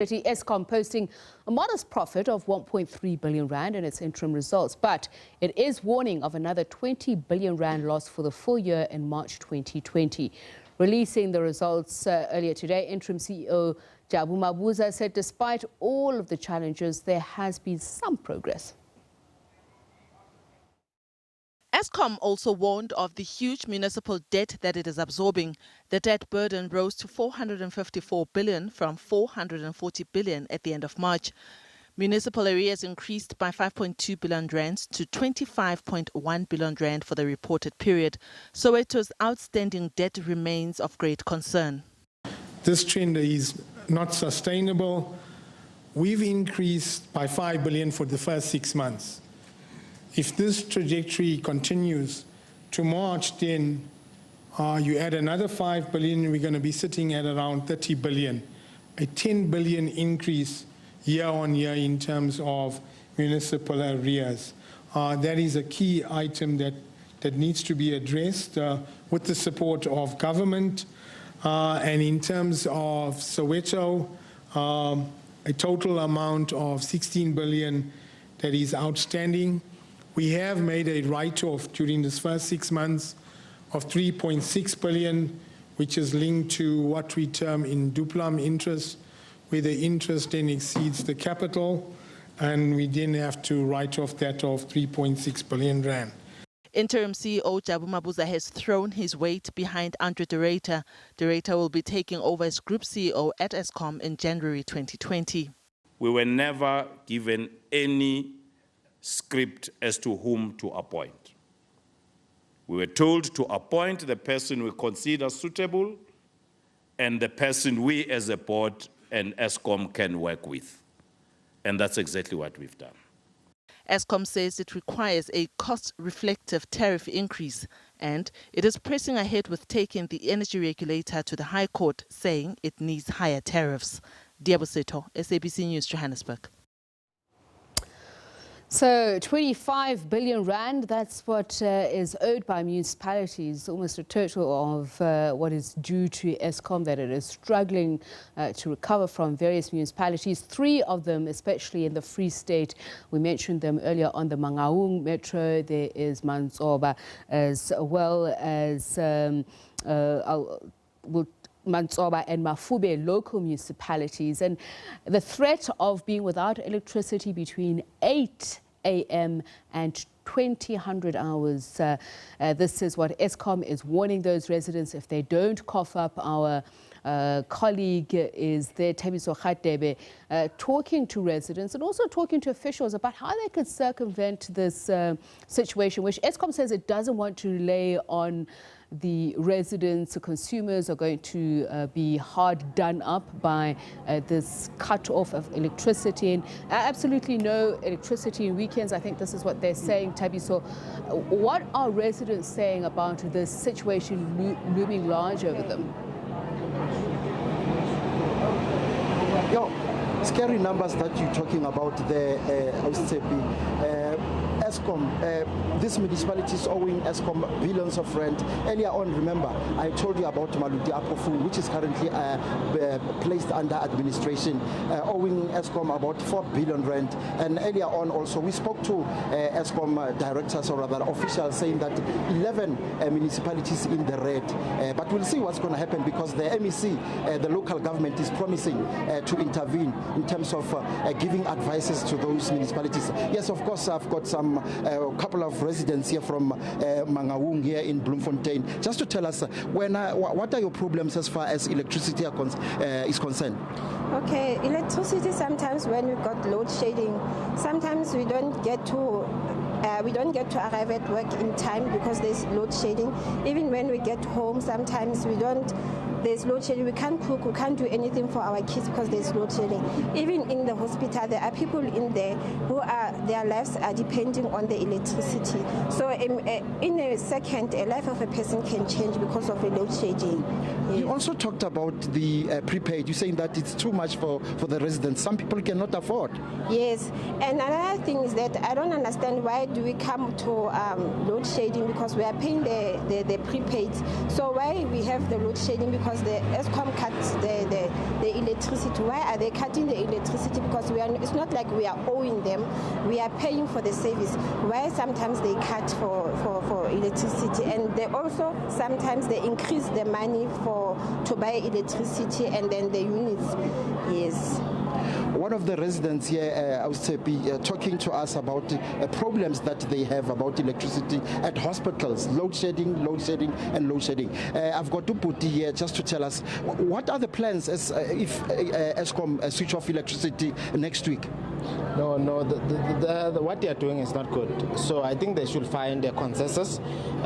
Eskom posting a modest profit of 1.3 billion rand in its interim results, but it is warning of another 20 billion rand loss for the full year in March 2020. Releasing the results earlier today, interim CEO Jabu Mabuza said despite all of the challenges, there has been some progress. Eskom also warned of the huge municipal debt that it is absorbing. The debt burden rose to 454 billion from 440 billion at the end of March. Municipal arrears increased by 5.2 billion rand to 25.1 billion rand for the reported period. Soweto's outstanding debt remains of great concern. This trend is not sustainable. We've increased by 5 billion for the first 6 months. If this trajectory continues to March, then you add another 5 billion, we're going to be sitting at around 30 billion. A 10 billion increase year on year in terms of municipal arrears. That is a key item that needs to be addressed with the support of government. And in terms of Soweto, a total amount of 16 billion that is outstanding. We have made a write-off during this first 6 months of 3.6 billion, which is linked to what we term in duplum interest, where the interest then exceeds the capital, and we then have to write off that of 3.6 billion rand. Interim CEO Jabu Mabuza has thrown his weight behind Andre de Ruyter. De Ruyter will be taking over as Group CEO at Eskom in January 2020. We were never given any script as to whom to appoint. We were told to appoint the person we consider suitable and the person we as a board and Eskom can work with. And that's exactly what we've done. Eskom says it requires a cost-reflective tariff increase, and it is pressing ahead with taking the energy regulator to the High Court, saying it needs higher tariffs. Soweto, SABC News, Johannesburg. So 25 billion rand, that's what is owed by municipalities, almost a total of what is due to Eskom that it is struggling to recover from various municipalities. 3 of them, especially in the Free State, we mentioned them earlier on the Mangaung Metro, there is Mantsoba, as well as Mantsoba and Mafube local municipalities, and the threat of being without electricity between 8 a.m. and 2000 hours. This is what Eskom is warning those residents if they don't cough up. Our colleague is there, Thabiso Khatebe, talking to residents and also talking to officials about how they could circumvent this situation, which Eskom says it doesn't want to lay on the residents. The consumers are going to be hard done up by this cut off of electricity, and absolutely no electricity in weekends. I think this is what they're saying, Thabiso. What are residents saying about this situation looming large over them? Scary numbers that you're talking about there, Eskom, this municipality is owing Eskom billions of rent. Earlier on, remember, I told you about Maluti Apofu, which is currently placed under administration, owing Eskom about 4 billion rent. And earlier on also, we spoke to Eskom directors or rather officials saying that 11 municipalities in the red. But we'll see what's going to happen because the MEC, the local government, is promising to intervene in terms of giving advices to those municipalities. Yes, of course, I've got a couple of residents here from Mangaung here in Bloemfontein. Just to tell us, what are your problems as far as electricity is concerned? Okay, electricity, sometimes when we got load shedding, sometimes we don't get to arrive at work in time because there's load shedding. Even when we get home, sometimes there's load shedding. We can't cook, we can't do anything for our kids because there's load shedding. Even in the hospital, there are people in there who their lives are depending on the electricity. So in a second, a life of a person can change because of the load shedding. Yes. You also talked about the prepaid. You're saying that it's too much for the residents. Some people cannot afford. Yes, and another thing is that I don't understand why do we come to load shedding? Because we are paying the prepaid. So why we have the load shedding? Because the Eskom cuts the electricity. Why are they cutting the electricity? Because it's not like we are owing them. We are paying for the service. Why sometimes they cut for electricity, and they also sometimes they increase the money to buy electricity and then the units. Yes. One of the residents here, talking to us about problems that they have about electricity at hospitals, load shedding, and load shedding. I've got Uputi here just to tell us, what are the plans if Eskom switch off electricity next week? No, what they are doing is not good. So I think they should find a consensus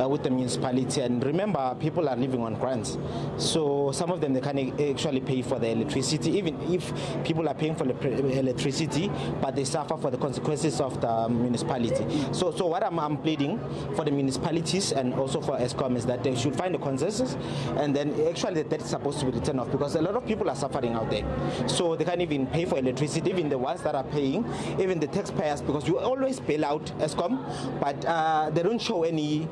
with the municipality. And remember, people are living on grants. So some of them, they can actually pay for the electricity, even if people are paying for the electricity, but they suffer for the consequences of the municipality. So what I'm pleading for the municipalities and also for Eskom is that they should find a consensus, and then actually that's supposed to be written off, because a lot of people are suffering out there. So they can't even pay for electricity, even the ones that are paying, even the taxpayers, because you always bail out Eskom, but they don't show any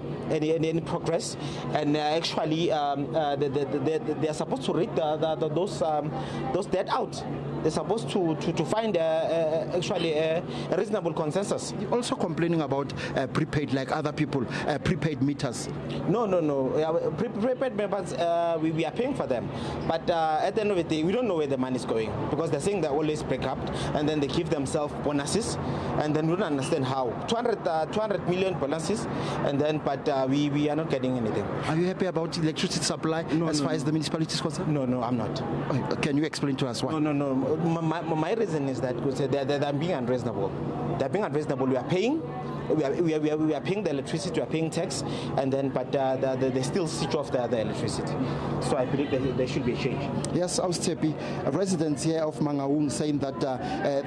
progress, and actually they are supposed to read those debt out. They're supposed to find actually a reasonable consensus. You're also complaining about prepaid, like other people, prepaid meters. No. Prepaid members, we are paying for them, but at the end of the day, we don't know where the money is going, because they're saying they always break up, and then they give themselves bonuses, and then we don't understand how. 200 million bonuses, and then but we are not getting anything. Are you happy about electricity supply as far as the municipality is concerned? No, I'm not. Can you explain to us why? No. My reason is that they're being unreasonable. They're being unreasonable. We are paying. We are paying the electricity, we are paying tax, and then but they still switch off the electricity. So I believe there should be a change. Yes, Austepi, residents here of Mangaung saying that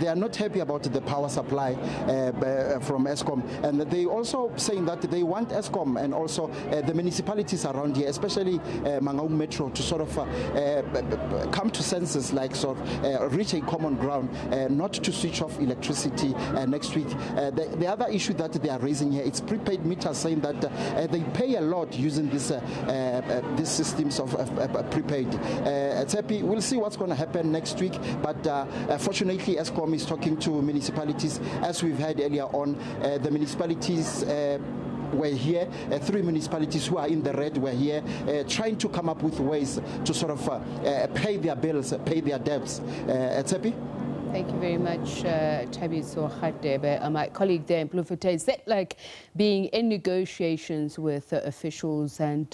they are not happy about the power supply from Eskom, and they also saying that they want Eskom and also the municipalities around here, especially Mangaung Metro, to sort of come to senses, like sort of reach a common ground, not to switch off electricity next week. The other issue that they are raising here, it's prepaid meters, saying that they pay a lot using these systems of prepaid. We'll see what's going to happen next week, but fortunately Eskom is talking to municipalities, as we've heard earlier on. The municipalities were here, 3 municipalities who are in the red were here, trying to come up with ways to sort of pay their bills, pay their debts. Thank you very much, Thabiso Khatebe. My colleague there in Bloemfontein, is that like being in negotiations with officials and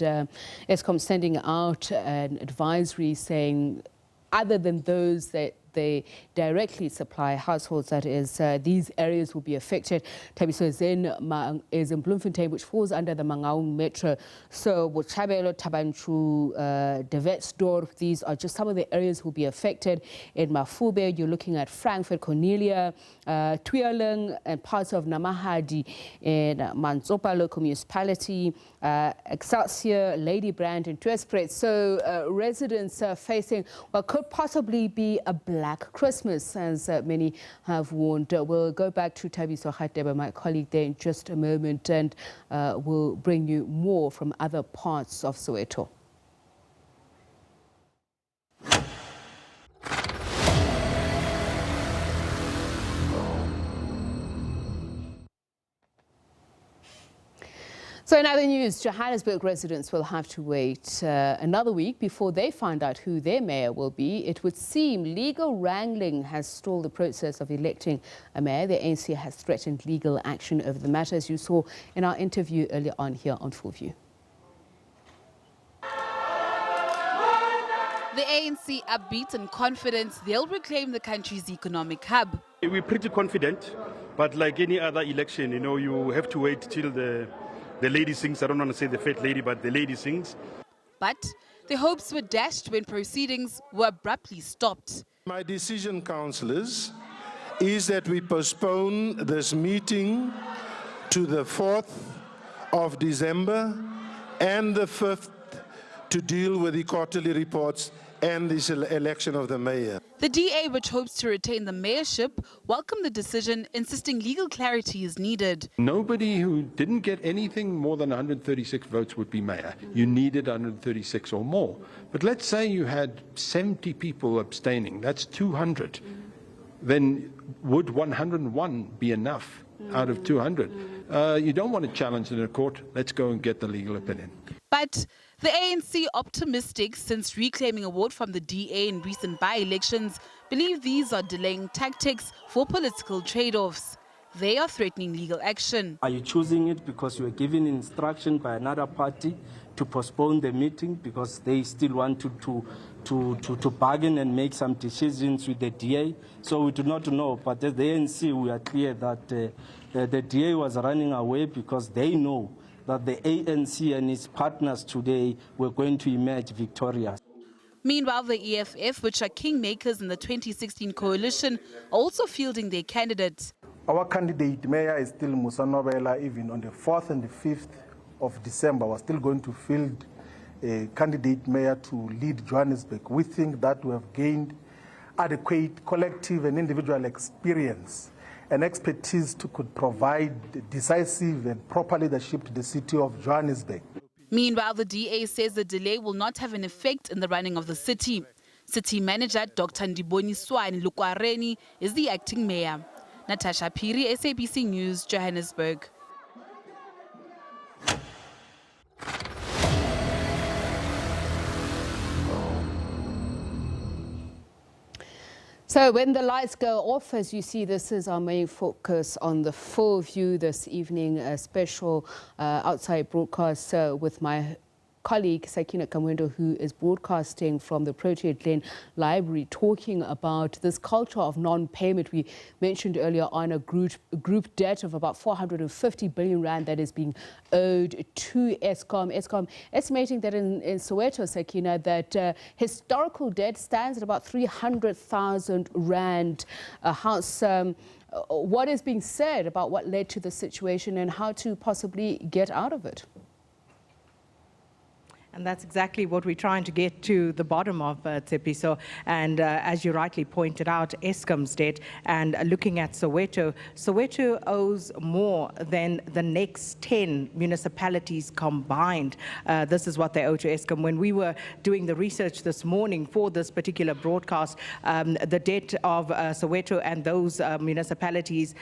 Eskom sending out an advisory saying, other than those that they directly supply households, that is, these areas will be affected. Thabiso is in Bloemfontein, which falls under the Mangaung Metro. So Botshabelo, Tabanchu, De Wetsdorp, these are just some of the areas who will be affected. In Mafube, you're looking at Frankfurt, Cornelia, Tweeling, and parts of Namahadi in Mantsopa local municipality, Excelsior, Ladybrand, and Tweespruit. So residents are facing what could possibly be a Black Christmas, as many have warned. We'll go back to Thabiso Khatebe, my colleague there, in just a moment, and we'll bring you more from other parts of Soweto. So in other news, Johannesburg residents will have to wait another week before they find out who their mayor will be. It would seem legal wrangling has stalled the process of electing a mayor. The ANC has threatened legal action over the matter, as you saw in our interview earlier on here on FullView. The ANC upbeat and confident they'll reclaim the country's economic hub. We're pretty confident, but like any other election, you know, you have to wait till the lady sings. I don't want to say the fat lady, but the lady sings. But the hopes were dashed when proceedings were abruptly stopped. My decision, councillors, is that we postpone this meeting to the 4th of December and the 5th to deal with the quarterly reports and this election of the mayor. The DA, which hopes to retain the mayorship, welcomed the decision, insisting legal clarity is needed. Nobody who didn't get anything more than 136 votes would be mayor. You needed 136 or more. But let's say you had 70 people abstaining, that's 200. Then would 101 be enough out of 200? You don't want to challenge it in a court. Let's go and get the legal opinion. But the ANC, optimistic since reclaiming a vote from the DA in recent by-elections, believe these are delaying tactics for political trade-offs. They are threatening legal action. Are you choosing it because you were given instruction by another party to postpone the meeting because they still want to bargain and make some decisions with the DA? So we do not know, but as the ANC, we are clear that the DA was running away because they know that the ANC and its partners today were going to emerge victorious. Meanwhile, the EFF, which are kingmakers in the 2016 coalition, are also fielding their candidates. Our candidate mayor is still Musa Nobela. Even on the 4th and the 5th of December, we're still going to field a candidate mayor to lead Johannesburg. We think that we have gained adequate collective and individual experience and expertise to could provide decisive and proper leadership to the city of Johannesburg. Meanwhile, the DA says the delay will not have an effect in the running of the city. City manager Dr. Ndiboni Swani Lukwareni is the acting mayor. Natasha Piri, SABC News, Johannesburg. So when the lights go off, as you see, this is our main focus on the Full View this evening, a special outside broadcast with my colleague Sakina Kamwendo, who is broadcasting from the Protea Glen Library, talking about this culture of non-payment. We mentioned earlier on a group debt of about 450 billion rand that is being owed to Eskom. Eskom estimating that in Soweto, Sakina, that historical debt stands at about 300,000 rand a house. What is being said about what led to the situation and how to possibly get out of it? And that's exactly what we're trying to get to the bottom of, Tsepiso. And as you rightly pointed out, Eskom's debt, and looking at Soweto, Soweto owes more than the next 10 municipalities combined. This is what they owe to Eskom. When we were doing the research this morning for this particular broadcast, the debt of Soweto and those municipalities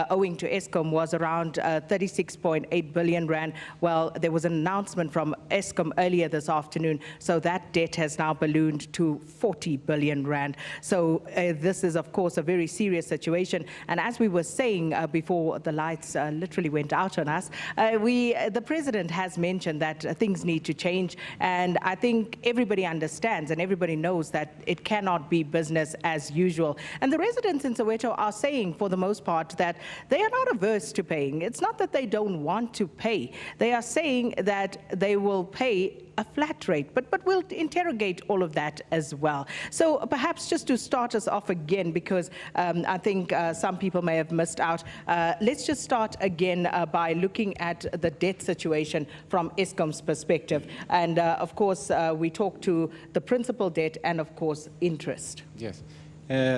owing to Eskom was around 36.8 billion rand. Well, there was an announcement from Eskom earlier this afternoon, so that debt has now ballooned to 40 billion rand. So this is, of course, a very serious situation. And as we were saying before the lights literally went out on us, the president has mentioned that things need to change. And I think everybody understands and everybody knows that it cannot be business as usual. And the residents in Soweto are saying, for the most part, that they are not averse to paying. It's not that they don't want to pay. They are saying that they will pay a flat rate, but we'll interrogate all of that as well. So perhaps just to start us off again, because I think some people may have missed out, let's just start again by looking at the debt situation from Eskom's perspective. And of course, we talk to the principal debt and of course interest. Yes.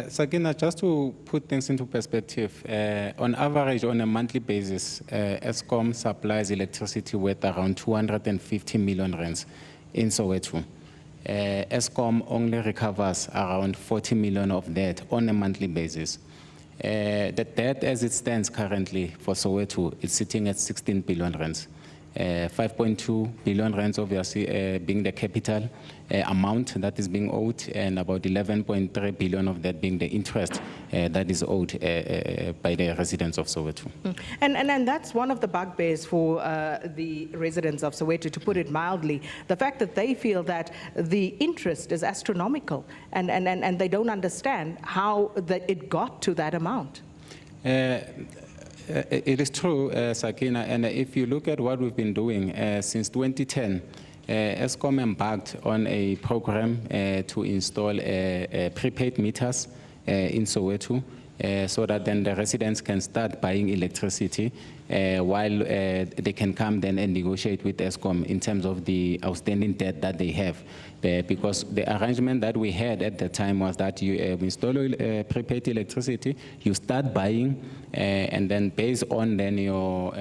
Sakina, just to put things into perspective, on average, on a monthly basis, Eskom supplies electricity worth around 250 million rands in Soweto. Eskom only recovers around 40 million of that on a monthly basis. The debt as it stands currently for Soweto is sitting at 16 billion rands. 5.2 billion rands obviously being the capital amount that is being owed, and about 11.3 billion of that being the interest that is owed by the residents of Soweto. And that's one of the bugbears for the residents of Soweto, to put it mildly, the fact that they feel that the interest is astronomical and they don't understand how it got to that amount. It is true, Sakina, and if you look at what we've been doing since 2010, Eskom embarked on a program to install prepaid meters in Soweto. so that then the residents can start buying electricity while they can come then and negotiate with Eskom in terms of the outstanding debt that they have. Because the arrangement that we had at the time was that you install prepaid electricity, you start buying, and then based on then your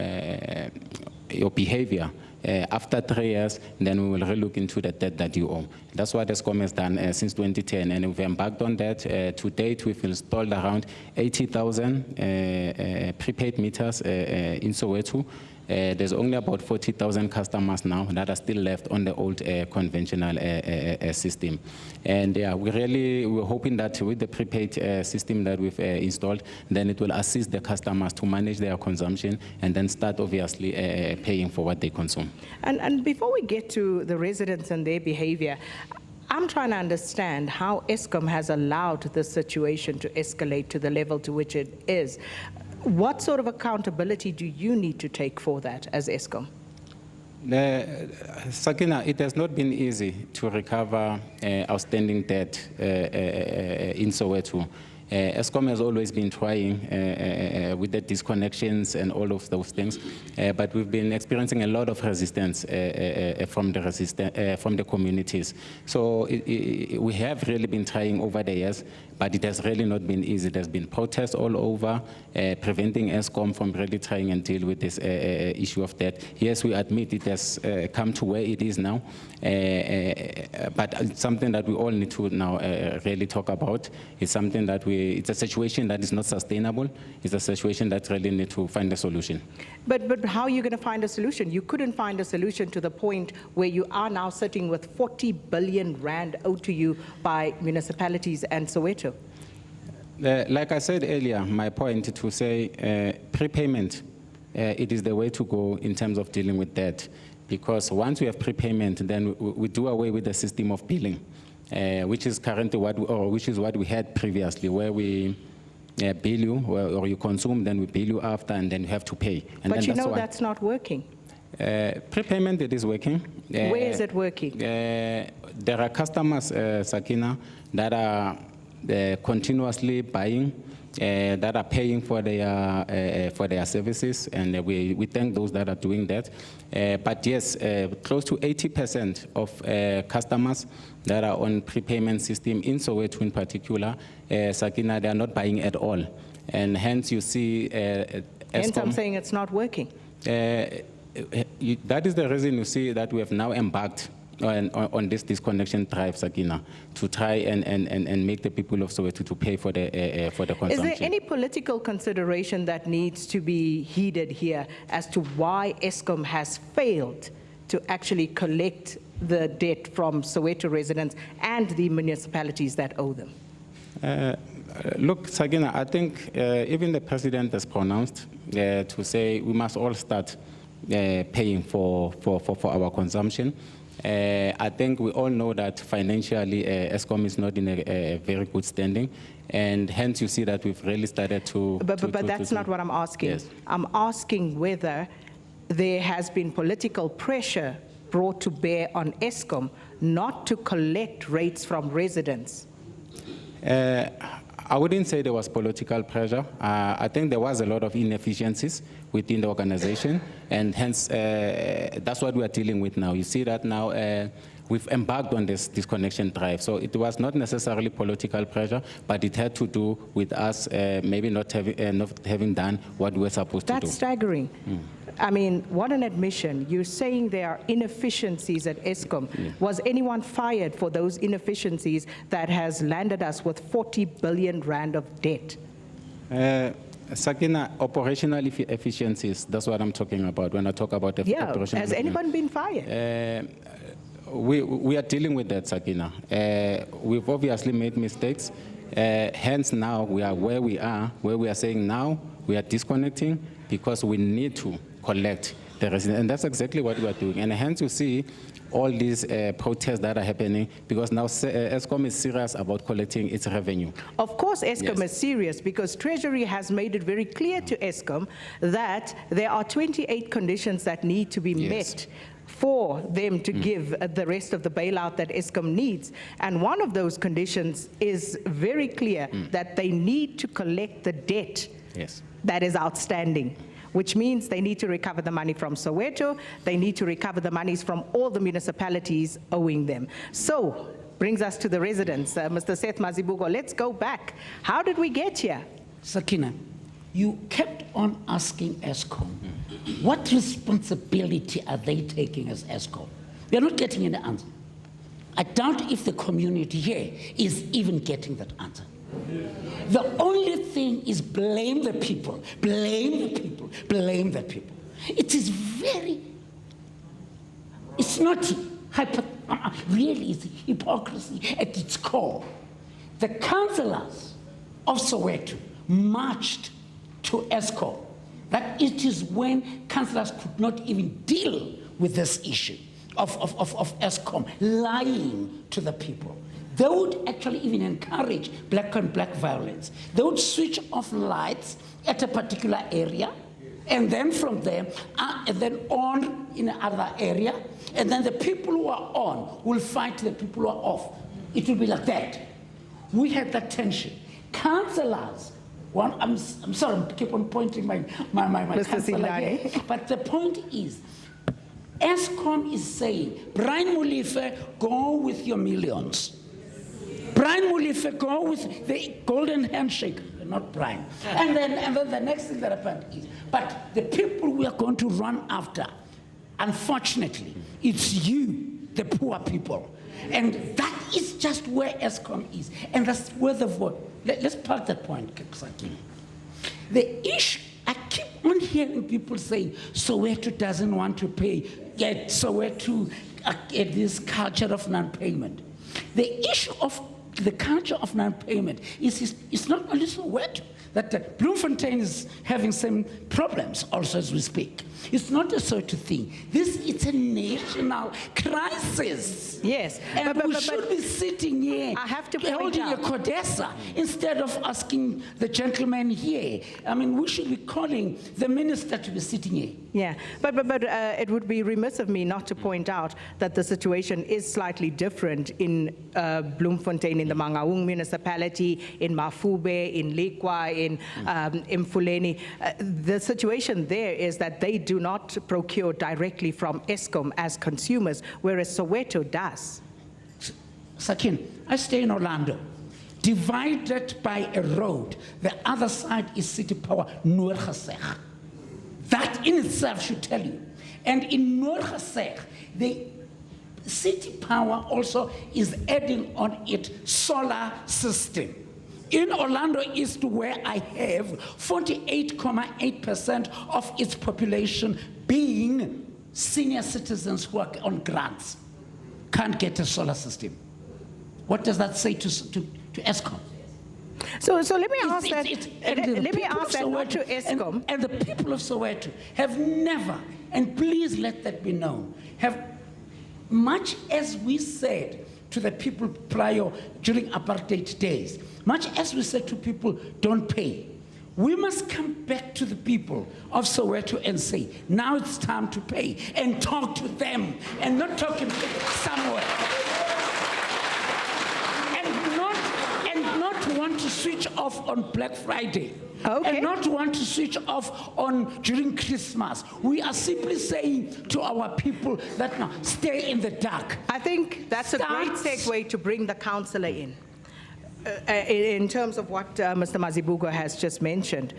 behavior, after 3 years, then we will relook into the debt that you owe. That's what Eskom has done since 2010, and we've embarked on that. To date, we've installed around 80,000 prepaid meters in Soweto. There's only about 40,000 customers now that are still left on the old conventional system. And we're hoping that with the prepaid system that we've installed, then it will assist the customers to manage their consumption and then start obviously paying for what they consume. And before we get to the residents and their behavior, I'm trying to understand how Eskom has allowed this situation to escalate to the level to which it is. What sort of accountability do you need to take for that as Eskom? Sakina, it has not been easy to recover outstanding debt in Soweto. Eskom has always been trying with the disconnections and all of those things, but we've been experiencing a lot of resistance from the communities. So we have really been trying over the years, but it has really not been easy. There's been protests all over, preventing Eskom from really trying and deal with this issue of debt. Yes, we admit it has come to where it is now, but it's something that we all need to now really talk about. It's something that it's a situation that is not sustainable. It's a situation that really need to find a solution. But how are you going to find a solution? You couldn't find a solution to the point where you are now sitting with 40 billion rand owed to you by municipalities and Soweto. Like I said earlier, my point to say prepayment, it is the way to go in terms of dealing with debt. Because once we have prepayment, then we do away with the system of billing. Which is currently what we had previously, where we bill you or you consume, then we bill you after, and then you have to pay. And but then that's not working. Prepayment, it is working. Where is it working? There are customers, Sakina, that are continuously buying, that are paying for their services, and we thank those that are doing that. But yes, close to 80% of customers that are on prepayment system in Soweto in particular, Sakina, they are not buying at all, and hence you see. Hence, I'm saying it's not working. That is the reason you see that we have now embarked on this disconnection drive, Sakina, to try and make the people of Soweto to pay for the consumption. Is there any political consideration that needs to be heeded here as to why Eskom has failed to actually collect the debt from Soweto residents and the municipalities that owe them? Look, Sakina, I think even the president has pronounced to say we must all start paying for our consumption. I think we all know that financially Eskom is not in a very good standing, and hence you see that we've really started to... But that's not what I'm asking. Yes. I'm asking whether there has been political pressure brought to bear on Eskom not to collect rates from residents. I wouldn't say there was political pressure. I think there was a lot of inefficiencies within the organization, and hence that's what we are dealing with now. You see that now we've embarked on this disconnection drive. So it was not necessarily political pressure, but it had to do with us maybe not having done what we were supposed to do. That's staggering. I mean, what an admission. You're saying there are inefficiencies at Eskom. Was anyone fired for those inefficiencies that has landed us with 40 billion rand of debt? Sakina, operational efficiencies, that's what I'm talking about when I talk about operational. Has anyone been fired? We are dealing with that, Sakina. We've obviously made mistakes. Hence now we are where we are saying now we are disconnecting because we need to collect the residents. And that's exactly what we are doing. And hence you see all these protests that are happening because now Eskom is serious about collecting its revenue. Of course Eskom is serious because Treasury has made it very clear to Eskom that there are 28 conditions that need to be met for them to give the rest of the bailout that Eskom needs. And one of those conditions is very clear, that they need to collect the debt that is outstanding, which means they need to recover the money from Soweto, they need to recover the monies from all the municipalities owing them. So, brings us to the residents. Mr. Seth Mazibuko, let's go back. How did we get here? Sakina, you kept on asking Eskom, what responsibility are they taking as Eskom? We are not getting any answer. I doubt if the community here is even getting that answer. The only thing is blame the people, blame the people, blame the people. It is it's not really it's hypocrisy at its core. The councillors of Soweto marched to Eskom. That it is when councillors could not even deal with this issue of Eskom lying to the people. They would actually even encourage black on black violence. They would switch off lights at a particular area, and then from there, and then on in another area, and then the people who are on will fight the people who are off. It will be like that. We had that tension. Councillors, I'm sorry, I keep on pointing my councillor here, but the point is, Eskom is saying, Brian Molefe, go with your millions. Brian Molefe, go with the golden handshake, not Brian. And then the next thing that happened is, but the people we are going to run after, unfortunately, it's you, the poor people. And that is just where Eskom is. And that's where the vote. Let's park that point, Sakina. The issue, I keep on hearing people say, Soweto doesn't want to pay, yet Soweto get this culture of non-payment. The issue of the culture of non-payment is not only Soweto, that Bloemfontein is having some problems also as we speak. It's not a Soweto thing. It's a national crisis. Yes. And we should be sitting here holding a codessa instead of asking the gentleman here. I mean, we should be calling the minister to be sitting here. Yeah, but it would be remiss of me not to point out that the situation is slightly different in Bloemfontein, in the Mangaung municipality, in Mafube, in Lekwa, in Mfuleni. The situation there is that they do not procure directly from Eskom as consumers, whereas Soweto does. Sakin, I stay in Orlando. Divided by a road, the other side is City Power, Noorgeseg. That in itself should tell you. And in Noorgeseg, the City Power also is adding on its solar system. In Orlando East, where I have 48.8% of its population being senior citizens who are on grants, can't get a solar system. What does that say to Eskom? So let me ask that. Let me ask that not to Eskom. And the people of Soweto have never, and please let that be known, have much as we said to the people prior during apartheid days, much as we said to people, don't pay. We must come back to the people of Soweto and say, now it's time to pay, and talk to them, and not talking somewhere. And not want to switch off on Black Friday. Okay. And not want to switch off during Christmas. We are simply saying to our people that now, stay in the dark. I think that's a great segue to bring the councillor in. In terms of what Mr. Mazibuko has just mentioned,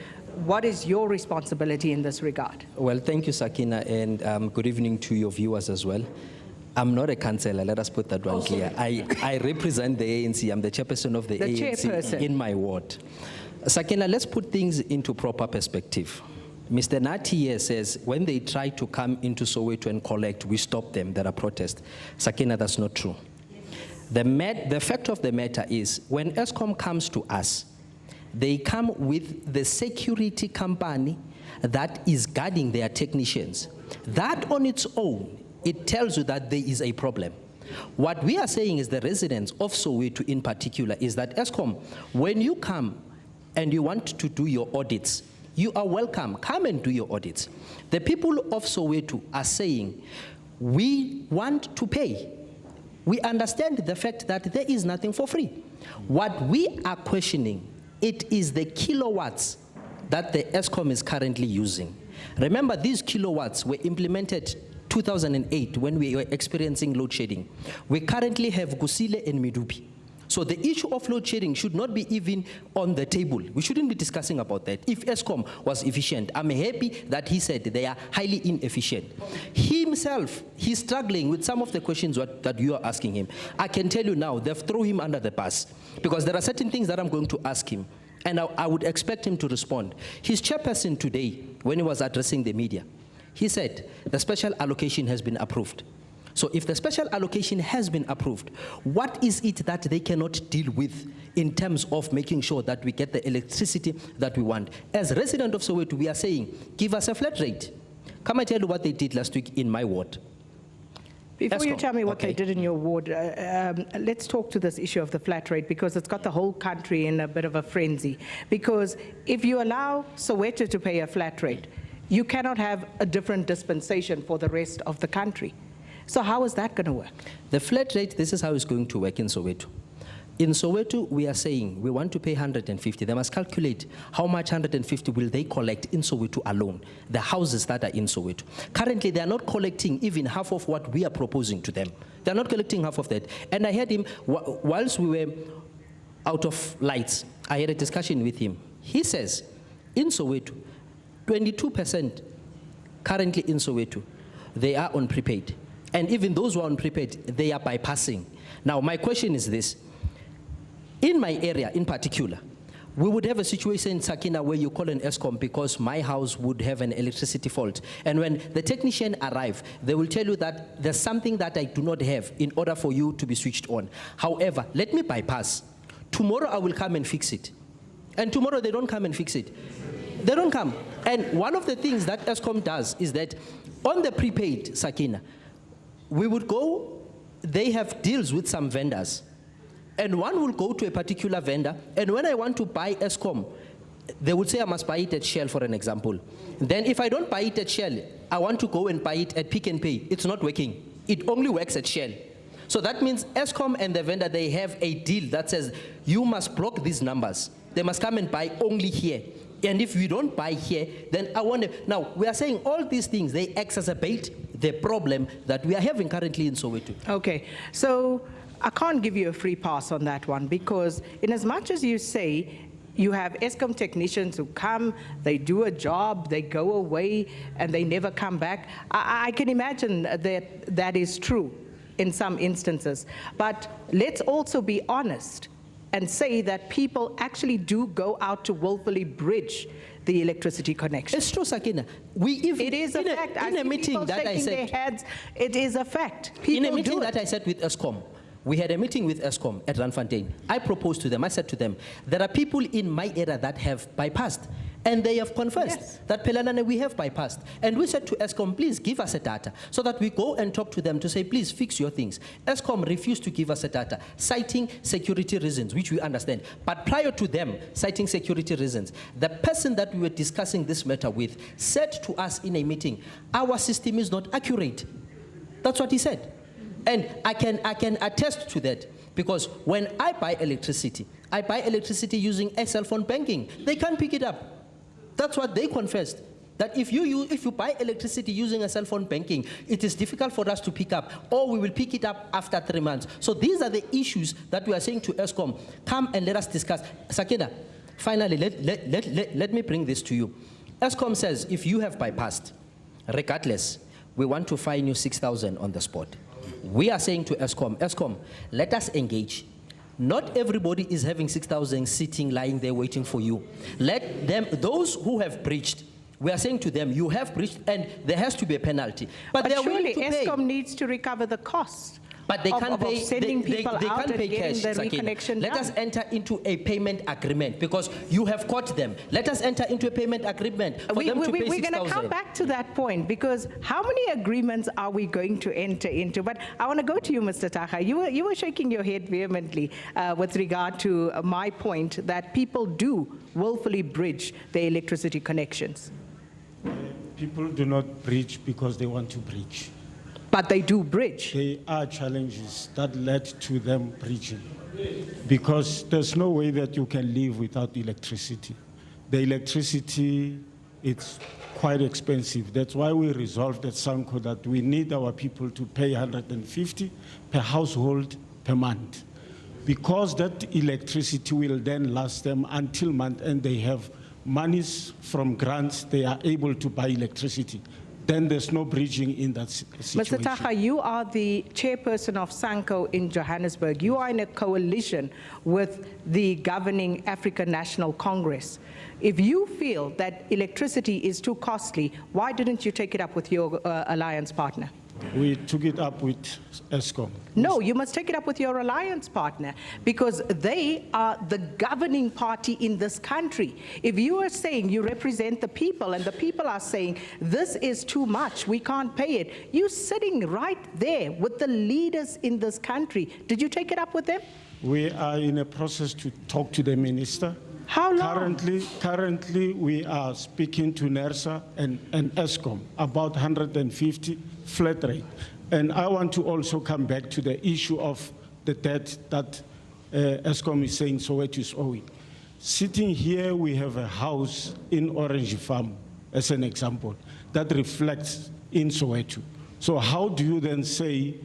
what is your responsibility in this regard? Well, thank you, Sakina, and good evening to your viewers as well. I'm not a councillor, let us put that one clear. I represent the ANC, I'm the chairperson of the ANC in my ward. Sakina, let's put things into proper perspective. Mr. Nati here says, when they try to come into Soweto and collect, we stop them, there are protests. Sakina, that's not true. The fact of the matter is, when Eskom comes to us, they come with the security company that is guarding their technicians. That on its own, it tells you that there is a problem. What we are saying is the residents of Soweto in particular is that Eskom, when you come and you want to do your audits, you are welcome. Come and do your audits. The people of Soweto are saying, We want to pay. We understand the fact that there is nothing for free. What we are questioning, it is the kilowatts that the Eskom is currently using. Remember, these kilowatts were implemented 2008 when we were experiencing load shedding. We currently have Kusile and Midupi. So the issue of load shedding should not be even on the table. We shouldn't be discussing about that. If Eskom was efficient, I'm happy that he said they are highly inefficient. He himself, he's struggling with some of the questions that you are asking him. I can tell you now, they've thrown him under the bus because there are certain things that I'm going to ask him, and I would expect him to respond. His chairperson today, when he was addressing the media, he said the special allocation has been approved. So if the special allocation has been approved, what is it that they cannot deal with in terms of making sure that we get the electricity that we want? As resident of Soweto, we are saying, give us a flat rate. Come and tell you what they did last week in my ward. Before you tell me what they did in your ward, let's talk to this issue of the flat rate, because it's got the whole country in a bit of a frenzy. Because if you allow Soweto to pay a flat rate, you cannot have a different dispensation for the rest of the country. So how is that going to work? The flat rate, this is how it's going to work in Soweto. In Soweto, we are saying we want to pay 150. They must calculate how much 150 will they collect in Soweto alone, the houses that are in Soweto. Currently, they are not collecting even half of what we are proposing to them. They are not collecting half of that. And I heard him, whilst we were out of lights, I had a discussion with him. He says, in Soweto, 22% currently in Soweto, they are on prepaid. And even those who are on prepaid, they are bypassing. Now, my question is this. In my area in particular, we would have a situation in Sakina where you call an Eskom because my house would have an electricity fault. And when the technician arrives, they will tell you that there's something that I do not have in order for you to be switched on. However, let me bypass. Tomorrow I will come and fix it. And tomorrow they don't come and fix it. They don't come. And one of the things that Eskom does is that on the prepaid, Sakina, we would go, they have deals with some vendors. And one will go to a particular vendor, and when I want to buy Eskom, they would say I must buy it at Shell, for an example. Then if I don't buy it at Shell, I want to go and buy it at Pick and Pay. It's not working. It only works at Shell. So that means Eskom and the vendor, they have a deal that says, you must block these numbers. They must come and buy only here. And if you don't buy here, then I want to... Now, we are saying all these things, they exacerbate the problem that we are having currently in Soweto. Okay, so I can't give you a free pass on that one, because in as much as you say you have Eskom technicians who come, they do a job, they go away, and they never come back, I can imagine that that is true in some instances. But let's also be honest and say that people actually do go out to willfully bridge the electricity connection. It's true, Sakina. It is a fact. In a meeting that I said, their heads, it is a fact. In a meeting that I said with Eskom, we had a meeting with Eskom at Randfontein. I proposed to them, I said to them, there are people in my area that have bypassed. And they have confessed that Pelanane, we have bypassed. And we said to Eskom, please give us a data so that we go and talk to them to say, please fix your things. Eskom refused to give us a data, citing security reasons, which we understand. But prior to them citing security reasons, the person that we were discussing this matter with said to us in a meeting, our system is not accurate. That's what he said. And I can attest to that, because when I buy electricity using a cell phone banking. They can't pick it up. That's what they confessed, that if you buy electricity using a cell phone banking, it is difficult for us to pick up, or we will pick it up after 3 months. So these are the issues that we are saying to Eskom, come and let us discuss. Sakina, finally, let me bring this to you. Eskom says, if you have bypassed, regardless, we want to fine you 6,000 on the spot. We are saying to Eskom, let us engage. Not everybody is having 6,000 sitting, lying there waiting for you. Let them, those who have breached, we are saying to them, you have breached and there has to be a penalty. But surely Eskom needs to recover the cost. But they can't pay, sending people out can't pay and getting cash, the reconnection Let done. us enter into a payment agreement, because you have caught them. Let us enter into a payment agreement for them to pay 6,000. We're going to come back to that point, because how many agreements are we going to enter into? But I want to go to you, Mr. Taha. You were shaking your head vehemently with regard to my point that people do willfully bridge their electricity connections. People do not breach because they want to breach. But they do bridge. There are challenges that led to them bridging, because there's no way that you can live without electricity. The electricity, it's quite expensive. That's why we resolved at Sanco that we need our people to pay 150 per household per month, because that electricity will then last them until month, and they have monies from grants, they are able to buy electricity. Then there's no bridging in that situation. Mr. Taha, you are the chairperson of Sanco in Johannesburg. You are in a coalition with the governing African National Congress. If you feel that electricity is too costly, why didn't you take it up with your alliance partner? We took it up with Eskom. No, you must take it up with your alliance partner, because they are the governing party in this country. If you are saying you represent the people and the people are saying this is too much, we can't pay it, you're sitting right there with the leaders in this country. Did you take it up with them? We are in a process to talk to the minister. How long? Currently, we are speaking to NERSA and Eskom about 150 flat rate. And I want to also come back to the issue of the debt that Eskom is saying Soweto is owing. Sitting here, we have a house in Orange Farm, as an example, that reflects in Soweto. So how do you then say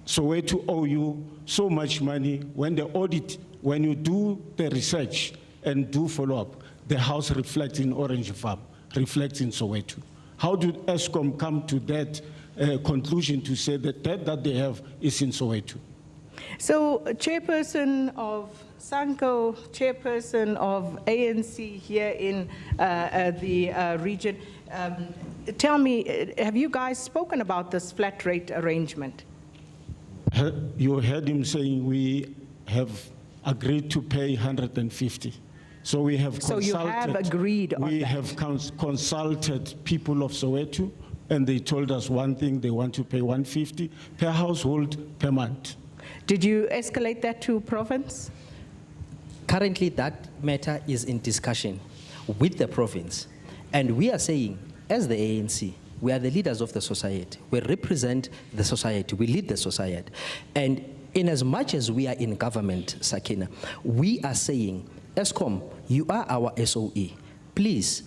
Soweto owe you so much money when the audit, when you do the research and do follow-up, the house reflects in Orange Farm, reflects in Soweto? How did Eskom come to that conclusion to say that debt that they have is in Soweto? So, chairperson of Sanco, chairperson of ANC here in the region, tell me, have you guys spoken about this flat rate arrangement? You heard him saying we have agreed to pay 150. So we have consulted. So you have agreed on that? We have consulted people of Soweto, and they told us one thing: they want to pay 150 per household per month. Did you escalate that to province? Currently, that matter is in discussion with the province, and we are saying, as the ANC, we are the leaders of the society. We represent the society. We lead the society, and in as much as we are in government, Sakina, we are saying, Eskom, you are our SOE. Please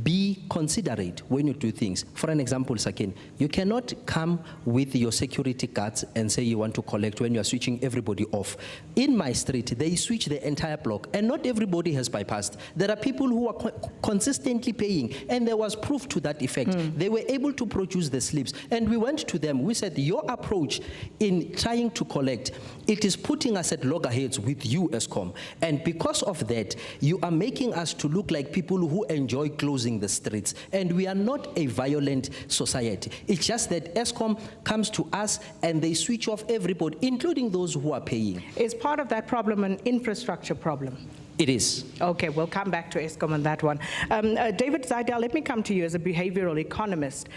be considerate when you do things. For an example, Sakin, you cannot come with your security guards and say you want to collect when you are switching everybody off. In my street, they switch the entire block, and not everybody has bypassed. There are people who are consistently paying, and there was proof to that effect. They were able to produce the slips, and we went to them. We said, your approach in trying to collect, it is putting us at loggerheads with you, Eskom, and because of that, you are making us to look like people who enjoy closing the streets, and we are not a violent society. It's just that Eskom comes to us and they switch off everybody, including those who are paying. Is part of that problem an infrastructure problem? It is. Okay, we'll come back to Eskom on that one. David Zaidel, let me come to you as a behavioral economist.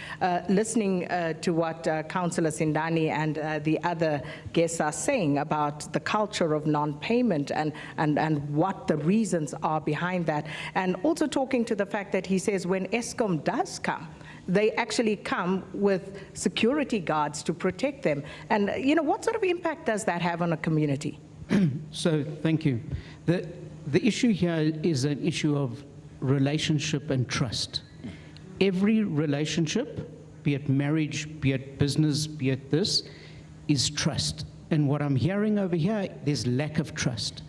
Listening to what Councillor Sindani and the other guests are saying about the culture of non-payment and what the reasons are behind that, and also talking to the fact that he says when Eskom does come, they actually come with security guards to protect them. And, you know, what sort of impact does that have on a community? So, thank you. The issue here is an issue of relationship and trust. Every relationship, be it marriage, be it business, be it this, is trust. And what I'm hearing over here, there's lack of trust.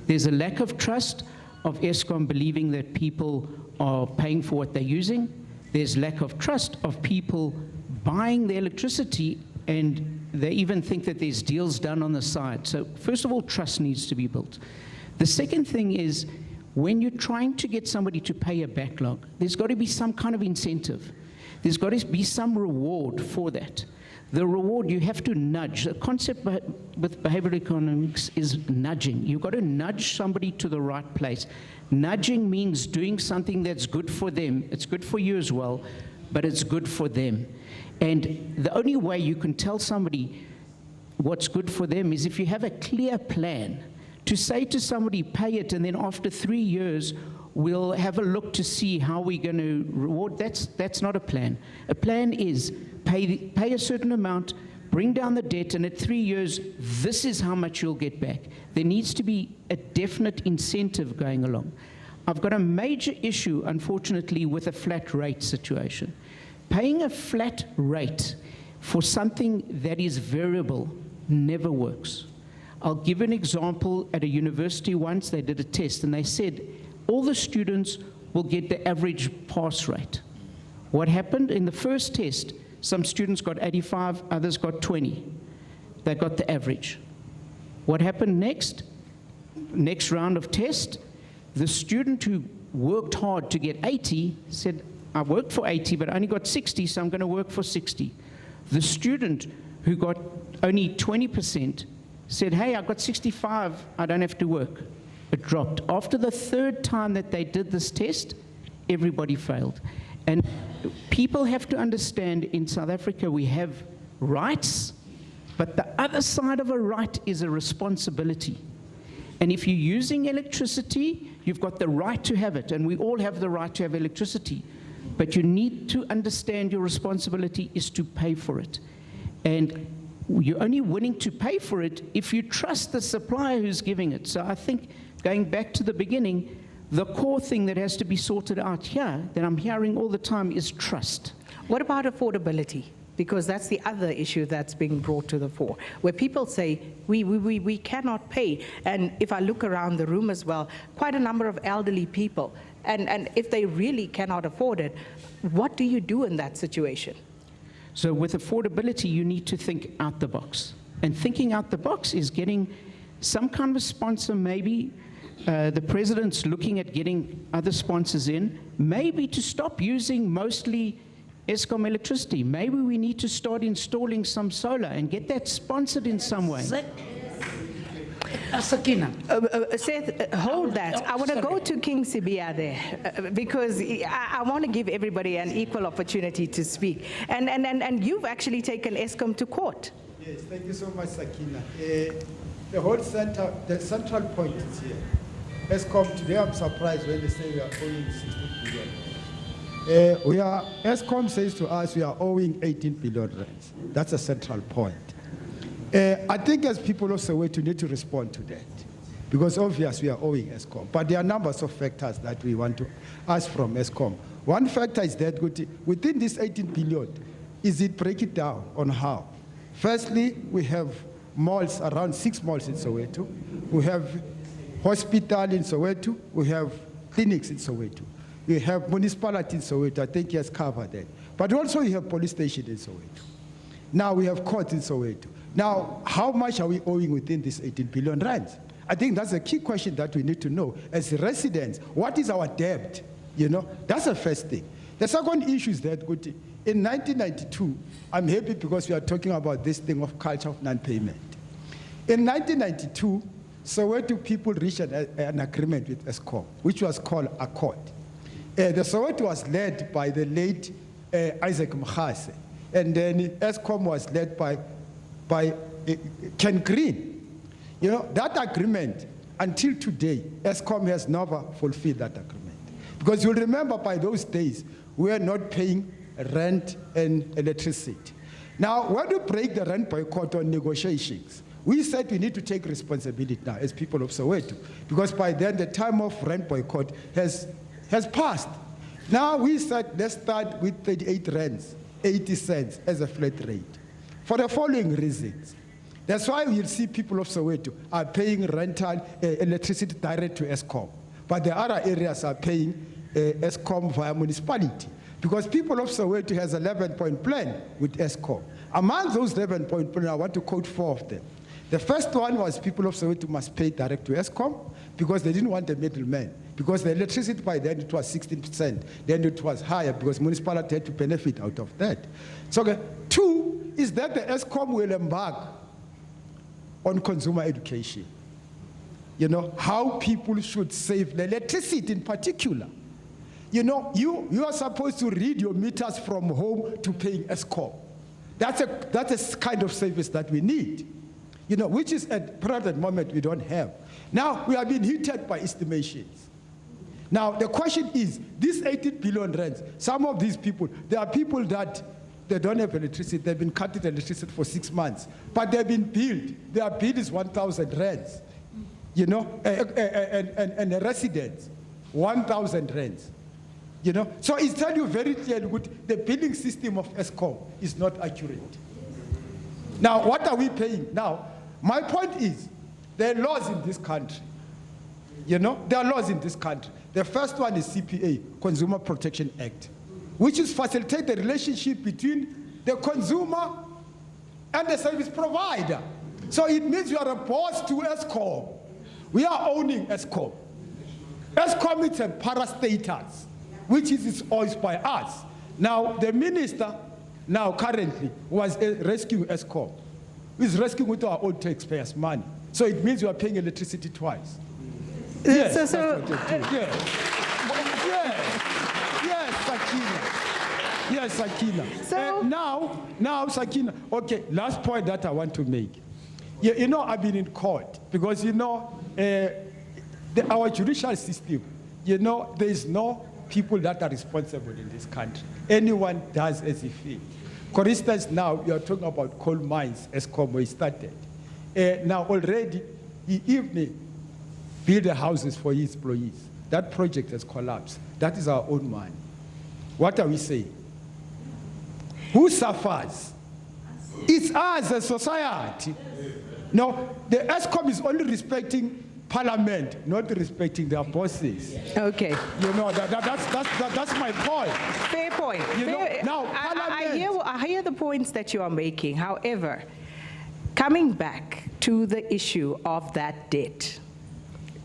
There's a lack of trust of Eskom believing that people are paying for what they're using. There's lack of trust of people buying the electricity, and they even think that there's deals done on the side. So first of all, trust needs to be built. The second thing is, when you're trying to get somebody to pay a backlog, there's got to be some kind of incentive. There's got to be some reward for that. The reward, you have to nudge. The concept with behavioral economics is nudging. You've got to nudge somebody to the right place. Nudging means doing something that's good for them. It's good for you as well, but it's good for them. And the only way you can tell somebody what's good for them is if you have a clear plan. To say to somebody, pay it, and then after 3 years, we'll have a look to see how we're going to reward. That's not a plan. A plan is pay a certain amount, bring down the debt, and at 3 years, this is how much you'll get back. There needs to be a definite incentive going along. I've got a major issue, unfortunately, with a flat rate situation. Paying a flat rate for something that is variable never works. I'll give an example. At a university once, they did a test, and they said all the students will get the average pass rate. What happened in the first test? Some students got 85, others got 20. They got the average. What happened next? Next round of test, the student who worked hard to get 80 said, I worked for 80, but I only got 60, so I'm going to work for 60. The student who got only 20% said, hey, I got 65, I don't have to work. It dropped. After the third time that they did this test, everybody failed. And people have to understand, in South Africa we have rights, but the other side of a right is a responsibility. And if you're using electricity, you've got the right to have it, and we all have the right to have electricity. But you need to understand your responsibility is to pay for it. And you're only willing to pay for it if you trust the supplier who's giving it. So I think, going back to the beginning, the core thing that has to be sorted out here, that I'm hearing all the time, is trust. What about affordability? Because that's the other issue that's being brought to the fore, where people say, we cannot pay. And if I look around the room as well, quite a number of elderly people, and if they really cannot afford it, what do you do in that situation? So with affordability, you need to think out the box. And thinking out the box is getting some kind of a sponsor, maybe. The president's looking at getting other sponsors in, maybe to stop using mostly Eskom electricity. Maybe we need to start installing some solar and get that sponsored in some way. Sakina. Seth, hold that. I want to go to King Sibia there because I want to give everybody an equal opportunity to speak. And you've actually taken Eskom to court. Yes, thank you so much, Sakina. The whole center, the central point is here. Eskom, today I'm surprised when they say we are owing 16 billion. Eskom says to us we are owing 18 billion rands. That's a central point. I think as people of Soweto need to respond to that, because obviously we are owing Eskom, but there are numbers of factors that we want to ask from Eskom. One factor is that within this 18 billion, is it break it down on how? Firstly, we have malls, around 6 malls in Soweto. We have hospital in Soweto. We have clinics in Soweto. We have municipality in Soweto. I think he has covered that. But also we have police station in Soweto. Now we have courts in Soweto. Now, how much are we owing within this 18 billion rands? I think that's a key question that we need to know. As residents, what is our debt? You know, that's the first thing. The second issue is that in 1992, I'm happy because we are talking about this thing of culture of non-payment. In 1992, Soweto people reached an agreement with Eskom, which was called Accord. The Soweto was led by the late Isaac Mkhase, and then Eskom was led by Ken Green. You know, that agreement, until today, Eskom has never fulfilled that agreement. Because you'll remember by those days, we were not paying rent and electricity. Now, when we break the rent boycott on negotiations, we said we need to take responsibility now as people of Soweto, because by then the time of rent boycott has passed. Now we said let's start with 38 rands, 80 cents as a flat rate, for the following reasons. That's why you'll see people of Soweto are paying rental electricity direct to Eskom, but the other areas are paying Eskom via municipality, because people of Soweto has an 11-point plan with Eskom. Among those 11-point plans, I want to quote 4 of them. The first one was people of Soweto must pay direct to Eskom because they didn't want a middleman. Because the electricity by then it was 16%, then it was higher because municipality had to benefit out of that. So 2 is that the Eskom will embark on consumer education. You know, how people should save the electricity in particular. You know, you are supposed to read your meters from home to paying Eskom. That's a kind of service that we need. You know, which is at present moment we don't have. Now, we have been hit by estimations. Now, the question is, these 18 billion rands, some of these people, there are people that they don't have electricity. They've been cutting electricity for 6 months, but they've been billed. Their bill is 1,000 rands, you know, and a resident, 1,000 rands, you know. So it's telling you very clearly the billing system of Eskom is not accurate. Now, what are we paying? Now, my point is, there are laws in this country. You know, there are laws in this country. The first one is CPA, Consumer Protection Act, which is facilitate the relationship between the consumer and the service provider. So it means you are a boss to Eskom. We are owning Eskom. Eskom is a parastatus, which is owned by us. Now, the minister, now currently, was rescuing Eskom. He's rescuing with our own taxpayers' money. So it means you are paying electricity twice. Yes, yes, Sakina. Yes, Sakina. So now, Sakina. Okay, last point that I want to make. You know, I've been in court because, you know, our judicial system, you know, there is no people that are responsible in this country. Anyone does as he feels. For instance, now you are talking about coal mines, Eskom, where it started. Now already, he even build the houses for his employees. That project has collapsed. That is our own money. What are we saying? Who suffers? It's us as society. No, the Eskom is only respecting Parliament, not respecting their bosses. Okay. You know, that's my point. Fair point. Now, I hear the points that you are making. However, coming back to the issue of that debt.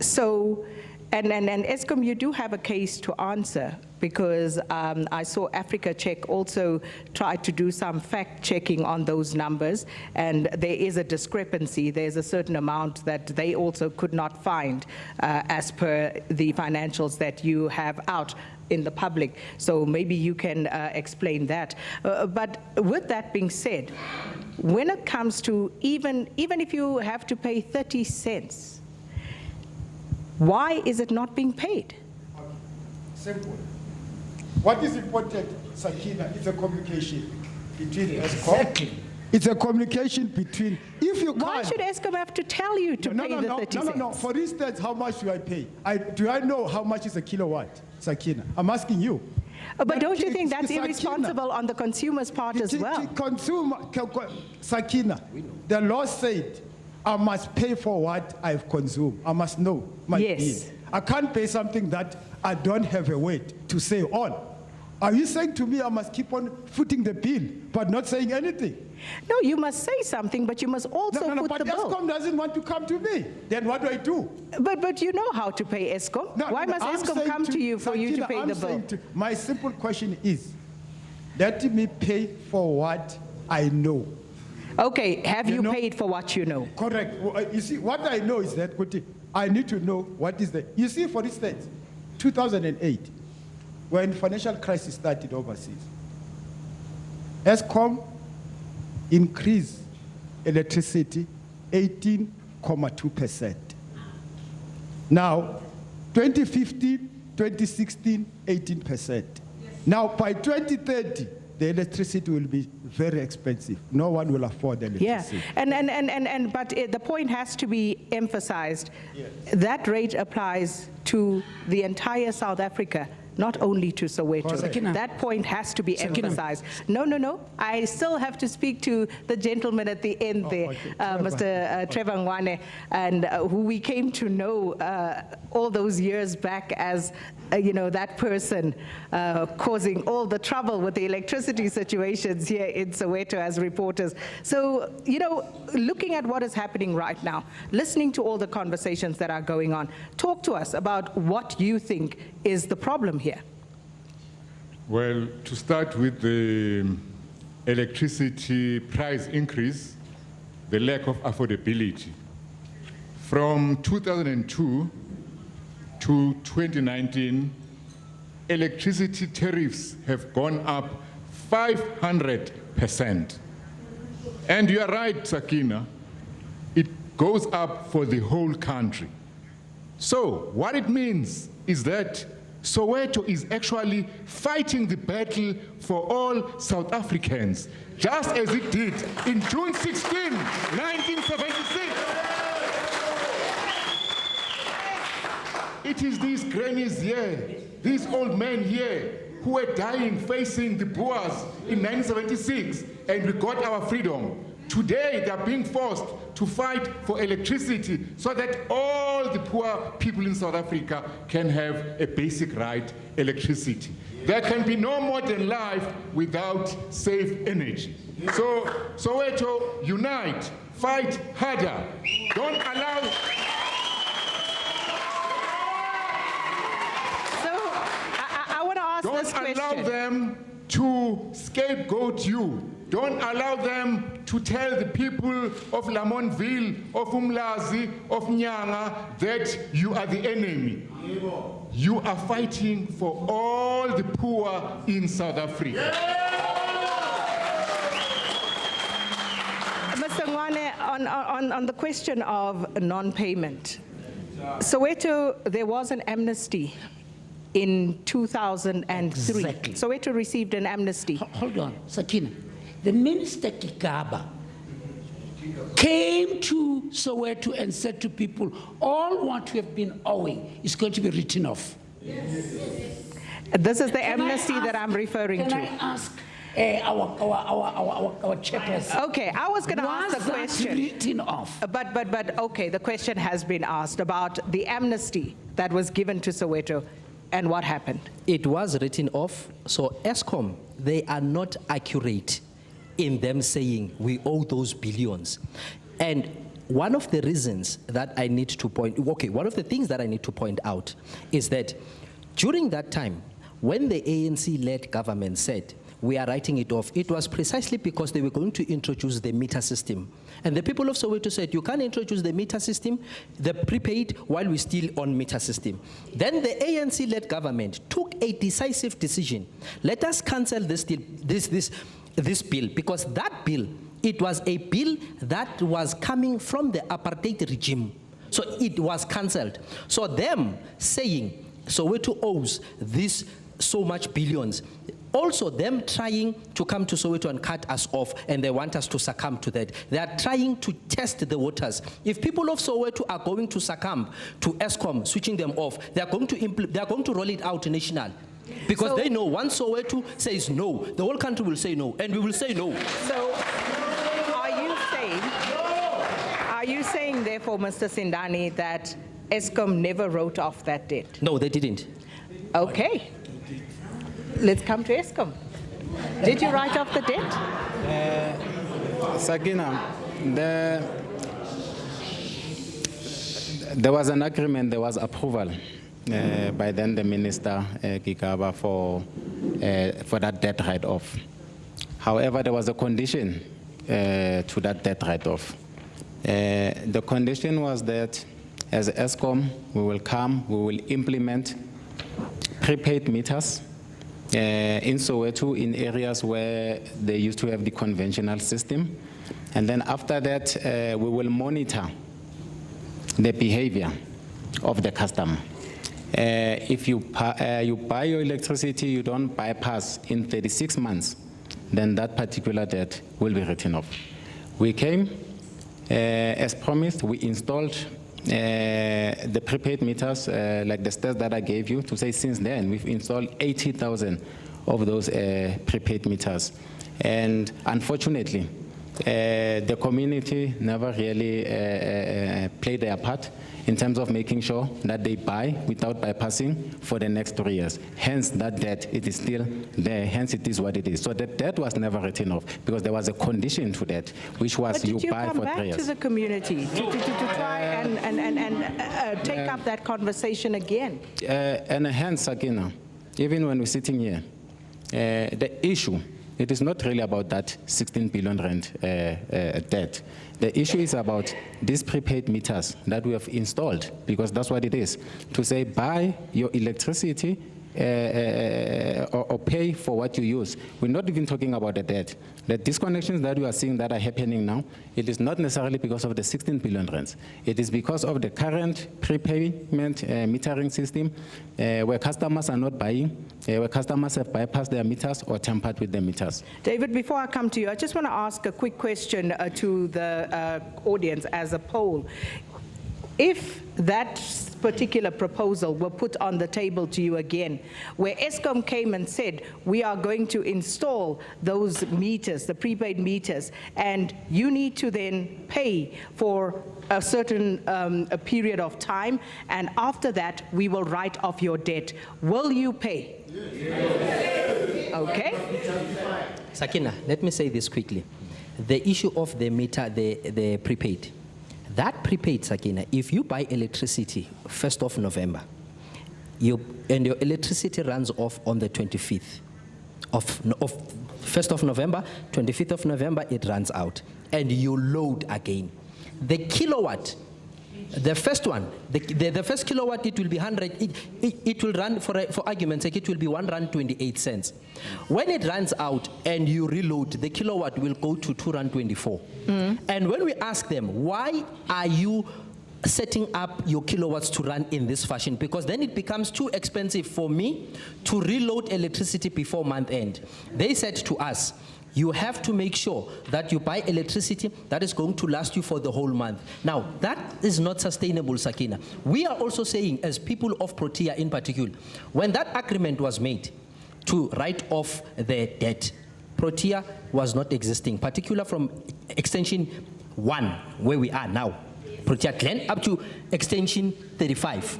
So, and Eskom, you do have a case to answer, because I saw Africa Check also tried to do some fact-checking on those numbers, and there is a discrepancy. There's a certain amount that they also could not find as per the financials that you have out in the public. So maybe you can explain that. But with that being said, when it comes to even if you have to pay 30 cents, why is it not being paid? Simple. What is important, Sakina, is a communication between Eskom. Exactly. It's a communication between, if you can't. Why should Eskom have to tell you to pay the 30 cents? No. For instance, how much do I pay? Do I know how much is a kilowatt, Sakina? I'm asking you. But don't you think that's irresponsible on the consumer's part as well? Sakina, the law said, I must pay for what I've consumed. I must know my bill. I can't pay something that I don't have a weight to say on. Are you saying to me I must keep on footing the bill but not saying anything? No, you must say something, but you must also foot the bill. But Eskom doesn't want to come to me. Then what do I do? But you know how to pay Eskom. Why must Eskom come to you for you to pay the bill? My simple question is, let me pay for what I know. Okay, have you paid for what you know? Correct. You see, what I know is that I need to know what is the... You see, for instance, 2008, when financial crisis started overseas, Eskom increased electricity 18.2%. Now, 2015, 2016, 18%. Now, by 2030, the electricity will be very expensive. No one will afford the electricity. Yeah, but the point has to be emphasized. Yes. That rate applies to the entire South Africa, not only to Soweto. That point has to be emphasized. No. I still have to speak to the gentleman at the end there, Mr. Trevor Ngwane, and who we came to know all those years back as, that person causing all the trouble with the electricity situations here in Soweto as reporters. So, looking at what is happening right now, listening to all the conversations that are going on, talk to us about what you think is the problem here. Well, to start with the electricity price increase, the lack of affordability. From 2002 to 2019, electricity tariffs have gone up 500%. And you are right, Sakina, it goes up for the whole country. So what it means is that Soweto is actually fighting the battle for all South Africans, just as it did in June 16, 1976. It is these grannies here, these old men here, who were dying facing the Boers in 1976, and we got our freedom. Today, they are being forced to fight for electricity so that all the poor people in South Africa can have a basic right, electricity. There can be no modern life without safe energy. So, Soweto, unite, fight harder. Don't allow... I want to ask this question. Don't allow them to scapegoat you. Don't allow them to tell the people of Lamontville, of Umlazi, of Nyanga that you are the enemy. You are fighting for all the poor in South Africa. Mr. Ngwane, on the question of non-payment, Soweto, there was an amnesty in 2003. Exactly. Soweto received an amnesty. Hold on, Sakina. The Minister Kikaba came to Soweto and said to people, all what we have been owing is going to be written off. This is the amnesty that I'm referring to. Can I ask our chairperson? Okay, I was going to ask the question. Written off? But okay, the question has been asked about the amnesty that was given to Soweto and what happened. It was written off, so Eskom, they are not accurate in them saying we owe those billions. And one of the reasons that I need to one of the things that I need to point out is that during that time, when the ANC-led government said, we are writing it off, it was precisely because they were going to introduce the meter system. And the people of Soweto said, you can't introduce the meter system, the prepaid, while we're still on meter system. Then the ANC-led government took a decisive decision. Let us cancel this bill, because that bill, it was a bill that was coming from the apartheid regime. So it was cancelled. So them saying Soweto owes this so much billions, also them trying to come to Soweto and cut us off, and they want us to succumb to that. They are trying to test the waters. If people of Soweto are going to succumb to Eskom switching them off, they are going to roll it out national. Because they know once Soweto says no, the whole country will say no, and we will say no. So are you saying therefore, Mr. Sindani, that Eskom never wrote off that debt? No, they didn't. Okay. Let's come to Eskom. Did you write off the debt? Sakina, there was an agreement, there was approval by then the Minister Kikaba for that debt write-off. However, there was a condition to that debt write-off. The condition was that as Eskom, we will implement prepaid meters in Soweto in areas where they used to have the conventional system. And then after that, we will monitor the behavior of the customer. If you buy your electricity, you don't bypass in 36 months, then that particular debt will be written off. We came, as promised, we installed the prepaid meters, like the stats that I gave you, to say since then we've installed 80,000 of those prepaid meters. And unfortunately, the community never really played their part in terms of making sure that they buy without bypassing for the next 3 years. Hence, that debt, it is still there. Hence, it is what it is. So the debt was never written off because there was a condition to that, which was you buy for 3 years. But did you come back to the community to try and take up that conversation again? And hence, Sakina, even when we're sitting here, the issue, it is not really about that 16 billion rand debt. The issue is about these prepaid meters that we have installed, because that's what it is. To say, buy your electricity or pay pay for what you use. We're not even talking about the debt. The disconnections that you are seeing that are happening now, it is not necessarily because of the 16 billion rands. It is because of the current prepayment metering system where customers are not buying, where customers have bypassed their meters or tampered with the meters. David, before I come to you, I just want to ask a quick question to the audience as a poll. If that particular proposal were put on the table to you again, where Eskom came and said, we are going to install those meters, the prepaid meters, and you need to then pay for a certain a period of time, and after that, we will write off your debt. Will you pay? Yes. Okay. Sakina, let me say this quickly. The issue of the meter, the prepaid. That prepaid, Sakina, if you buy electricity 1st of November, and your electricity runs off on the 25th of 1st of November, 25th of November, it runs out, and you load again. The kilowatt, the first one, the first kilowatt, it will be 100, it will run, for argument's sake, it will be R1.28. When it runs out and you reload, the kilowatt will go to R2.24. And when we ask them, why are you setting up your kilowatts to run in this fashion? Because then it becomes too expensive for me to reload electricity before month end. They said to us, you have to make sure that you buy electricity that is going to last you for the whole month. Now, that is not sustainable, Sakina. We are also saying, as people of Protea in particular, when that agreement was made to write off the debt, Protea was not existing, particularly from extension 1, where we are now, Protea Glen, up to extension 35.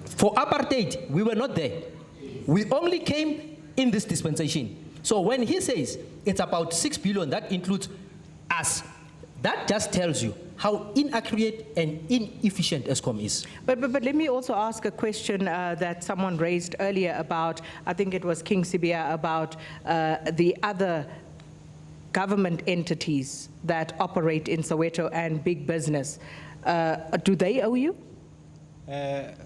For apartheid, we were not there. We only came in this dispensation. So when he says it's about 6 billion, that includes us, that just tells you how inaccurate and inefficient Eskom is. But let me also ask a question that someone raised earlier about, I think it was King Sibia, about the other government entities that operate in Soweto and big business. Do they owe you?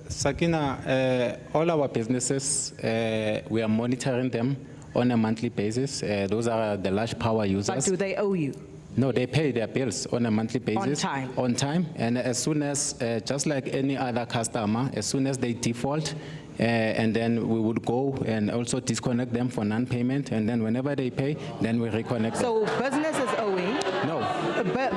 Sakina, all our businesses, we are monitoring them on a monthly basis. Those are the large power users. But do they owe you? No, they pay their bills on a monthly basis. On time? On time. And as soon as, just like any other customer, as soon as they default, and then we would go and also disconnect them for non-payment, and then whenever they pay, then we reconnect them. So business is owing? No.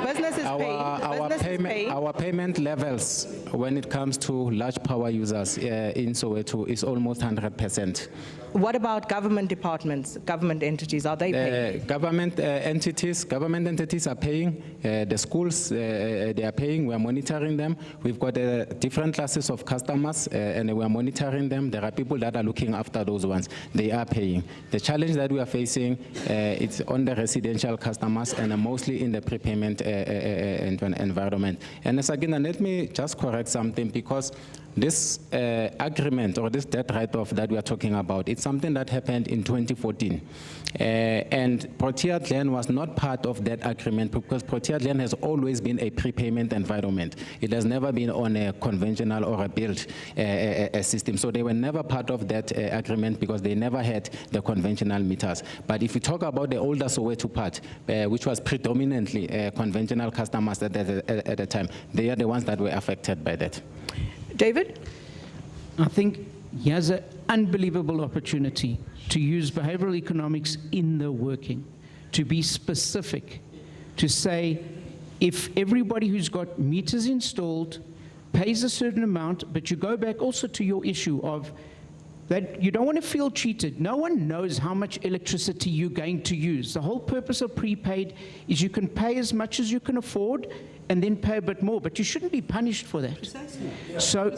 Business is paying? Our payment levels when it comes to large power users in Soweto is almost 100%. What about government departments, government entities? Are they paying? Government entities are paying. The schools, they are paying. We are monitoring them. We've got different classes of customers, and we are monitoring them. There are people that are looking after those ones. They are paying. The challenge that we are facing, it's on the residential customers and mostly in the prepayment environment. And again, let me just correct something, because this agreement or this debt write-off that we are talking about, it's something that happened in 2014. And Protea Glen was not part of that agreement, because Protea Glen has always been a prepayment environment. It has never been on a conventional or a built system. So they were never part of that agreement because they never had the conventional meters. But if you talk about the older Soweto part, which was predominantly conventional customers at the time, they are the ones that were affected by that. David? I think here's an unbelievable opportunity to use behavioral economics in the working, to be specific, to say if everybody who's got meters installed pays a certain amount, but you go back also to your issue of that you don't want to feel cheated. No one knows how much electricity you're going to use. The whole purpose of prepaid is you can pay as much as you can afford and then pay a bit more, but you shouldn't be punished for that. Precisely. So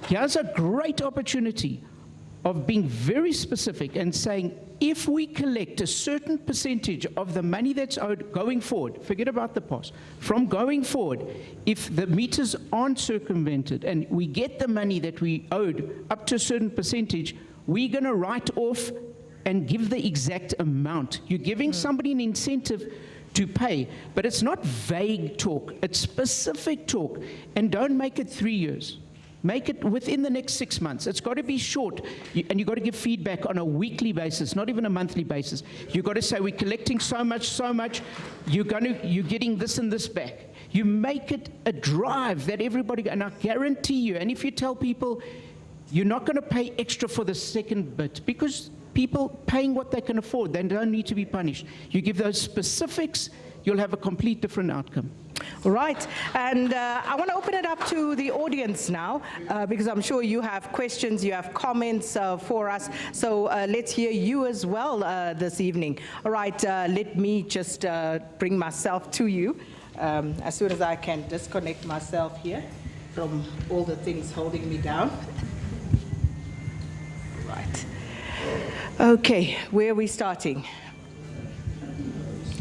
here's a great opportunity of being very specific and saying, if we collect a certain percentage of the money that's owed going forward, forget about the past, from going forward, if the meters aren't circumvented and we get the money that we owed up to a certain percentage, we're going to write off and give the exact amount. You're giving somebody an incentive to pay, but it's not vague talk, it's specific talk. And don't make it 3 years. Make it within the next 6 months. It's got to be short, and you've got to give feedback on a weekly basis, not even a monthly basis. You've got to say, we're collecting so much, you're getting this and this back. You make it a drive that everybody, and I guarantee you, and if you tell people, you're not going to pay extra for the second bit, because people paying what they can afford, they don't need to be punished. You give those specifics, you'll have a complete different outcome. Right, and I want to open it up to the audience now, because I'm sure you have questions, you have comments for us, so let's hear you as well this evening. All right, let me just bring myself to you as soon as I can disconnect myself here from all the things holding me down. Right. Okay, where are we starting?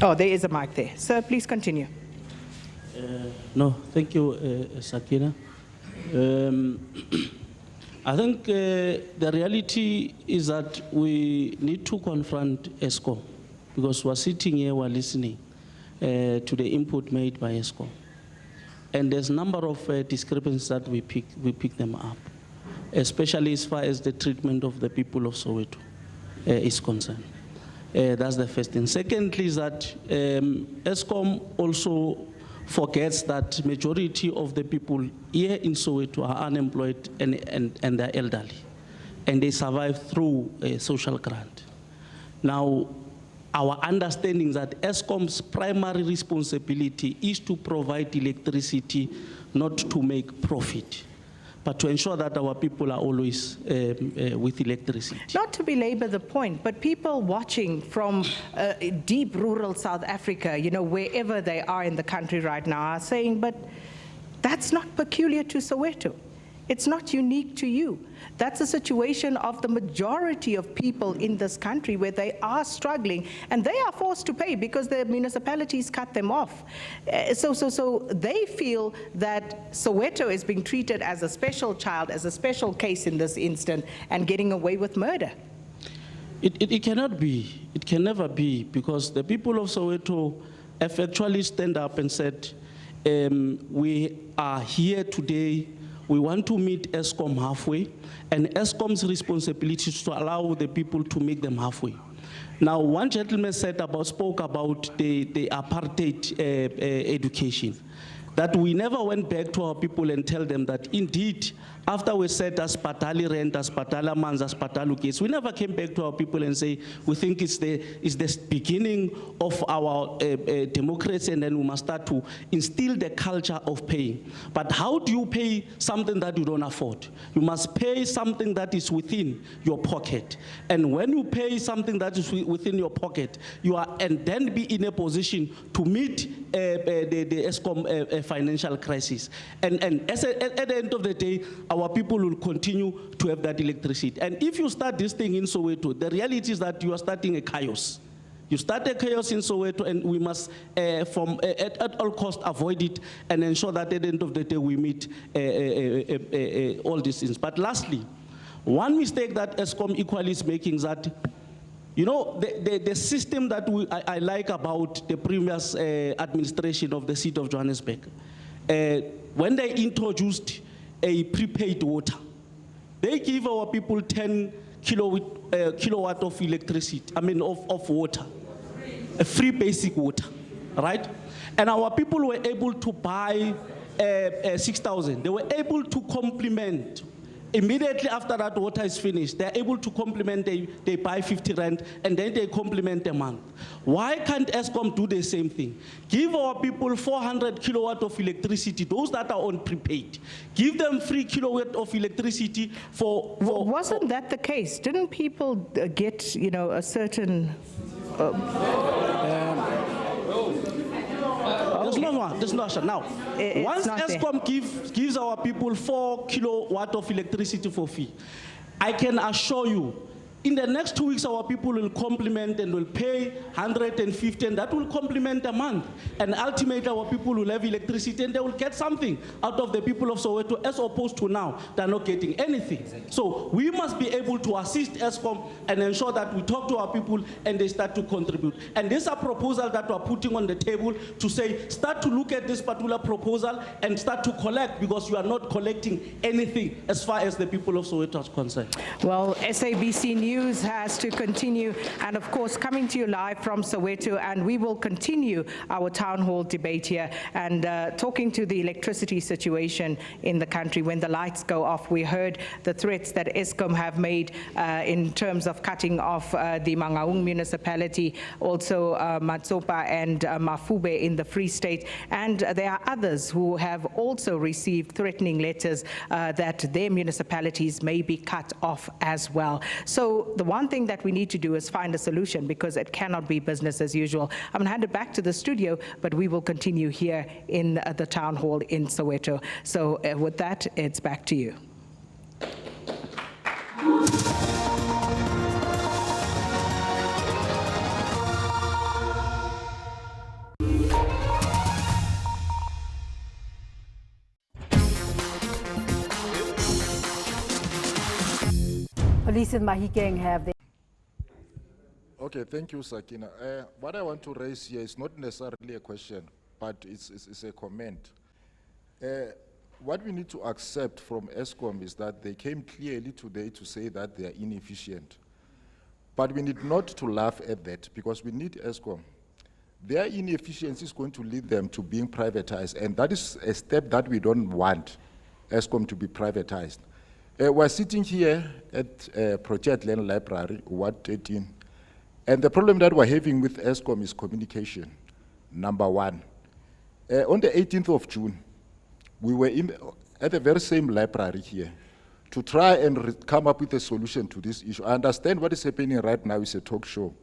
Oh, there is a mic there. Sir, please continue. No, thank you, Sakina. I think the reality is that we need to confront Eskom, because we're sitting here, we're listening to the input made by Eskom. And there's a number of discrepancies that we pick them up, especially as far as the treatment of the people of Soweto is concerned. That's the first thing. Secondly is that Eskom also forgets that majority of the people here in Soweto are unemployed and they're elderly, and they survive through a social grant. Now, our understanding is that Eskom's primary responsibility is to provide electricity, not to make profit, but to ensure that our people are always with electricity. Not to belabor the point, but people watching from deep rural South Africa, you know, wherever they are in the country right now, are saying, but that's not peculiar to Soweto. It's not unique to you. That's a situation of the majority of people in this country where they are struggling and they are forced to pay because the municipalities cut them off. So they feel that Soweto is being treated as a special child, as a special case in this instant, and getting away with murder. It cannot be. It can never be, because the people of Soweto have actually stand up and said, we are here today. We want to meet Eskom halfway, and Eskom's responsibility is to allow the people to meet them halfway. Now, one gentleman spoke about the apartheid education, that we never went back to our people and tell them that indeed, after we said as patali rent, as patala mans, as patalu case, we never came back to our people and say, we think it's the beginning of our democracy, and then we must start to instill the culture of paying. But how do you pay something that you don't afford? You must pay something that is within your pocket. And when you pay something that is within your pocket, you are, and then be in a position to meet the Eskom financial crisis. And at the end of the day, our people will continue to have that electricity. And if you start this thing in Soweto, the reality is that you are starting a chaos. You start a chaos in Soweto, and we must, at all costs, avoid it and ensure that at the end of the day we meet all these things. But lastly, one mistake that Eskom equally is making is that, you know, the system that I like about the previous administration of the city of Johannesburg, when they introduced a prepaid water, they give our people 10 kilowatt of electricity, of water, a free basic water, right? And our people were able to buy 6,000. They were able to complement. Immediately after that water is finished, they're able to complement, they buy 50 rand, and then they complement a month. Why can't Eskom do the same thing? Give our people 400 kilowatt of electricity, those that are on prepaid. Give them 3 kilowatt of electricity for Wasn't that the case? Didn't people get, you know, a certain... There's no answer. Now, once Eskom gives our people 4 kilowatt of electricity for free, I can assure you, In the next 2 weeks, our people will complement and will pay 150, and that will complement a month. And ultimately, our people will have electricity, and they will get something out of the people of Soweto, as opposed to now, they're not getting anything. So we must be able to assist Eskom and ensure that we talk to our people and they start to contribute. And this is a proposal that we're putting on the table to say, start to look at this particular proposal and start to collect, because you are not collecting anything as far as the people of Soweto are concerned. Well, SABC News has to continue, and of course coming to you live from Soweto, and we will continue our town hall debate here and talking to the electricity situation in the country. When the lights go off, we heard the threats that Eskom have made in terms of cutting off the Mangaung municipality, also Matsopa and Mafube in the Free State, and there are others who have also received threatening letters that their municipalities may be cut off as well. So the one thing that we need to do is find a solution, because it cannot be business as usual. I'm going to hand it back to the studio, but we will continue here in the town hall in Soweto. So with that, it's back to you. Police in Mahikeng have Okay, thank you, Sakina. What I want to raise here is not necessarily a question, but it's a comment. What we need to accept from Eskom is that they came clearly today to say that they are inefficient. But we need not to laugh at that, because we need Eskom. Their inefficiency is going to lead them to being privatized, and that is a step that we don't want Eskom to be privatized. We're sitting here at Project Land Library, Ward 13, and the problem that we're having with Eskom is communication, number one. On the 18th of June, we were at the very same library here to try and come up with a solution to this issue. I understand what is happening right now is a talk show,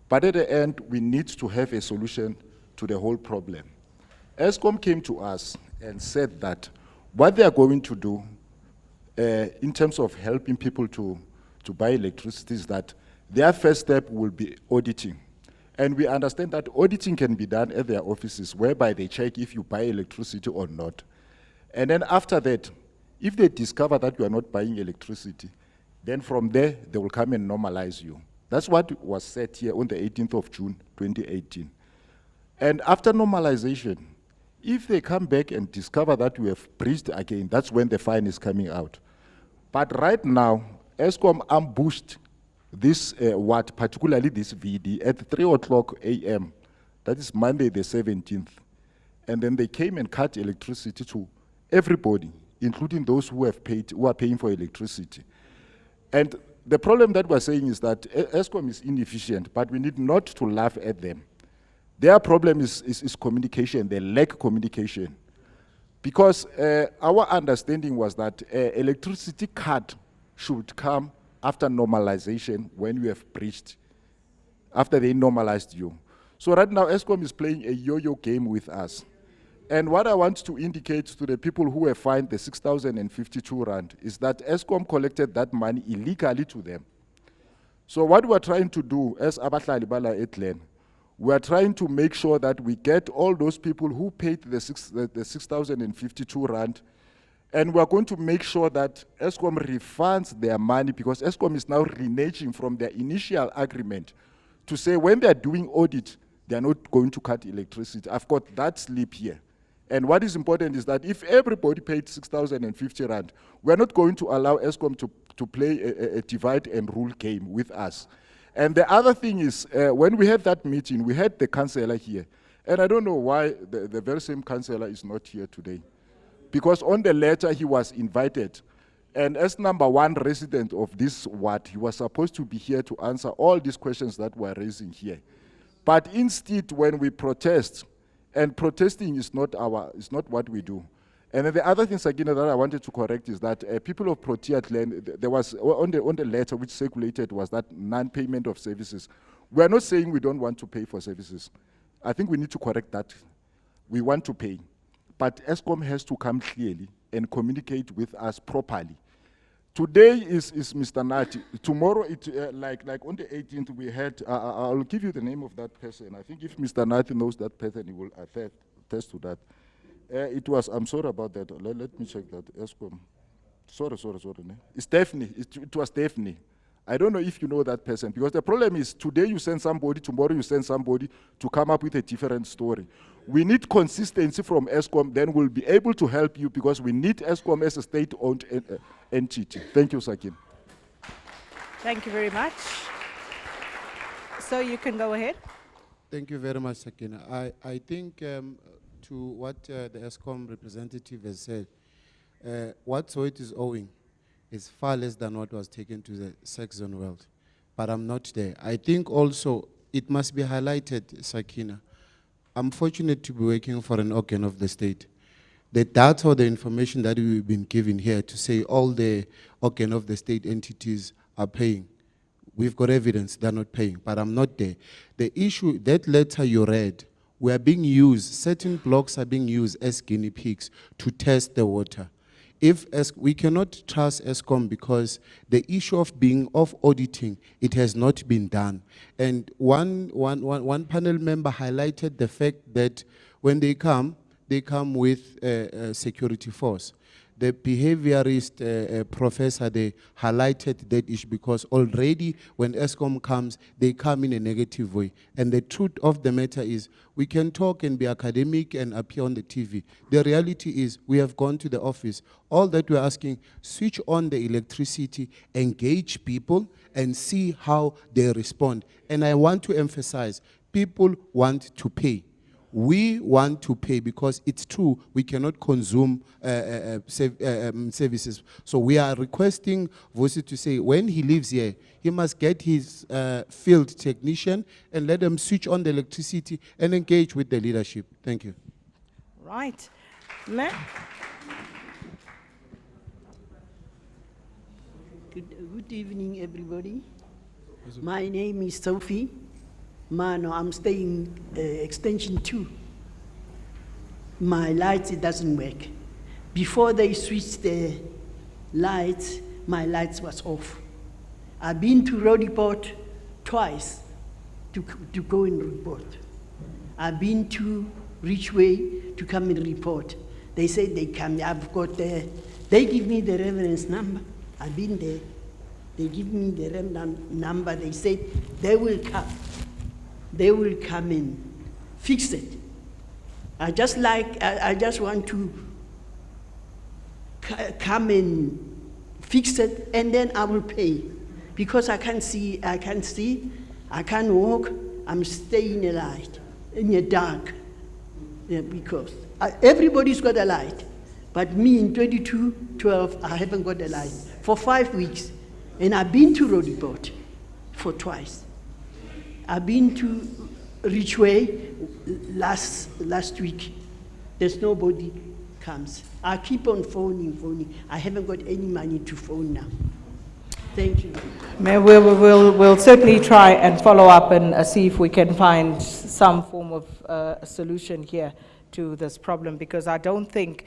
but at the end, we need to have a solution to the whole problem. Eskom came to us and said that what they are going to do in terms of helping people to buy electricity is that their first step will be auditing. And we understand that auditing can be done at their offices, whereby they check if you buy electricity or not. And then after that, if they discover that you are not buying electricity, then from there, they will come and normalize you. That's what was said here on the 18th of June, 2018. And after normalization, if they come back and discover that we have breached again, that's when the fine is coming out. But right now, Eskom ambushed this particularly this VD, at 3:00 a.m. That is Monday the 17th. And then they came and cut electricity to everybody, including those who have paid, who are paying for electricity. And the problem that we're saying is that Eskom is inefficient, but we need not to laugh at them. Their problem is communication, they lack communication. Because our understanding was that electricity cut should come after normalization, when we have breached, after they normalized you. So right now, Eskom is playing a yo-yo game with us. And what I want to indicate to the people who have fined the 6,052 rand is that Eskom collected that money illegally to them. So what we're trying to do as Abahlali Bala Etlen, we are trying to make sure that we get all those people who paid the 6,052 rand, and we are going to make sure that Eskom refunds their money, because Eskom is now reneging from their initial agreement to say when they are doing audit, they are not going to cut electricity. I've got that slip here. And what is important is that if everybody paid 6,050 rand, we are not going to allow Eskom to play a divide and rule game with us. And the other thing is, when we had that meeting, we had the councillor here. And I don't know why the very same councillor is not here today. Because on the letter, he was invited. And as #1 resident of this ward, he was supposed to be here to answer all these questions that we're raising here. But instead, when we protest, and protesting is not what we do. And then the other thing, Sagina, that I wanted to correct is that people of Proteas Land, there was, on the letter which circulated was that non-payment of services. We are not saying we don't want to pay for services. I think we need to correct that. We want to pay. But Eskom has to come clearly and communicate with us properly Today is Mr. Nati. Tomorrow, like on the 18th, we had, I'll give you the name of that person. I think if Mr. Nati knows that person, he will attest to that. It was, I'm sorry about that. Let me check that. Eskom. Sorry. It's Daphne. It was Daphne. I don't know if you know that person, because the problem is today you send somebody, tomorrow you send somebody to come up with a different story. We need consistency from Eskom, then we'll be able to help you, because we need Eskom as a state-owned entity. Thank you, Sakin. Thank you very much. So you can go ahead. Thank you very much, Sakina. I think to what the Eskom representative has said, what Soweto is owing is far less than what was taken to the Saxon world. But I'm not there. I think also it must be highlighted, Sakina. I'm fortunate to be working for an organ of the state. The data or the information that we've been given here to say all the organ of the state entities are paying, we've got evidence they're not paying, but I'm not there. The issue, that letter you read, we are being used, certain blocks are being used as guinea pigs to test the water. We cannot trust Eskom because the issue of auditing, it has not been done. And one panel member highlighted the fact that when they come with a security force. The behaviorist professor, they highlighted that issue because already when Eskom comes, they come in a negative way. And the truth of the matter is, we can talk and be academic and appear on the TV. The reality is, we have gone to the office. All that we're asking, switch on the electricity, engage people, and see how they respond. And I want to emphasize, people want to pay. We want to pay because it's true, we cannot consume services. So we are requesting Vusi to say when he lives here, he must get his field technician and let them switch on the electricity and engage with the leadership. Thank you. Right. Good evening, everybody. My name is Sophie. Mano, I'm staying extension 2. My lights, it doesn't work. Before they switched the lights, my lights was off. I've been to road report twice to go and report. I've been to Richway to come and report. They said they come, I've got they give me the reference number. I've been there. They give me the reference number. They said they will come. They will come and fix it. I just want to come and fix it, and then I will pay. Because I can't see, I can't walk, I'm staying in a light, in the dark. Yeah, because everybody's got a light. But me in 2212, I haven't got a light for 5 weeks. And I've been to road report for twice. I've been to Richway last week. There's nobody comes. I keep on phoning. I haven't got any money to phone now. Thank you. We'll certainly try and follow up and see if we can find some form of a solution here to this problem, because I don't think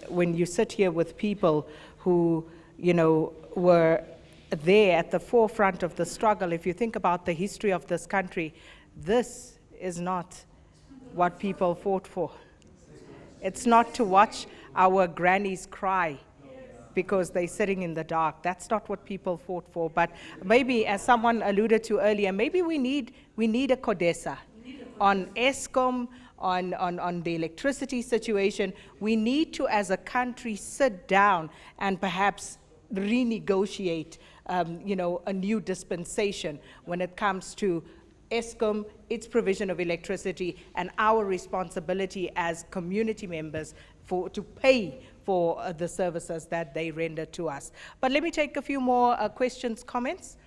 when you sit here with people who, were there at the forefront of the struggle, if you think about the history of this country, this is not what people fought for. It's not to watch our grannies cry because they're sitting in the dark. That's not what people fought for. But maybe, as someone alluded to earlier, maybe we need a CODESA on Eskom, on the electricity situation. We need to, as a country, sit down and perhaps renegotiate a new dispensation when it comes to Eskom, its provision of electricity, and our responsibility as community members to pay for the services that they render to us. But let me take a few more questions, comments.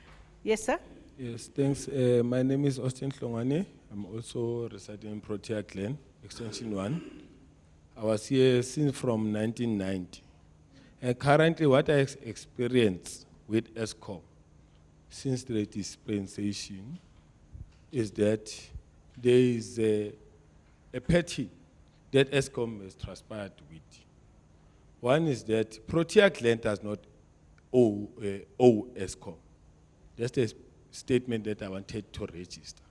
Yes, sir? Yes, thanks. My name is Austin Hlongwane. I'm also residing in Protea Glen, Extension 1. I was here since from 1990. And currently what I experience with Eskom since the dispensation is that there is a petty that Eskom has transpired with. One is that Protea Glen does not owe Eskom. That's the statement that I wanted to register.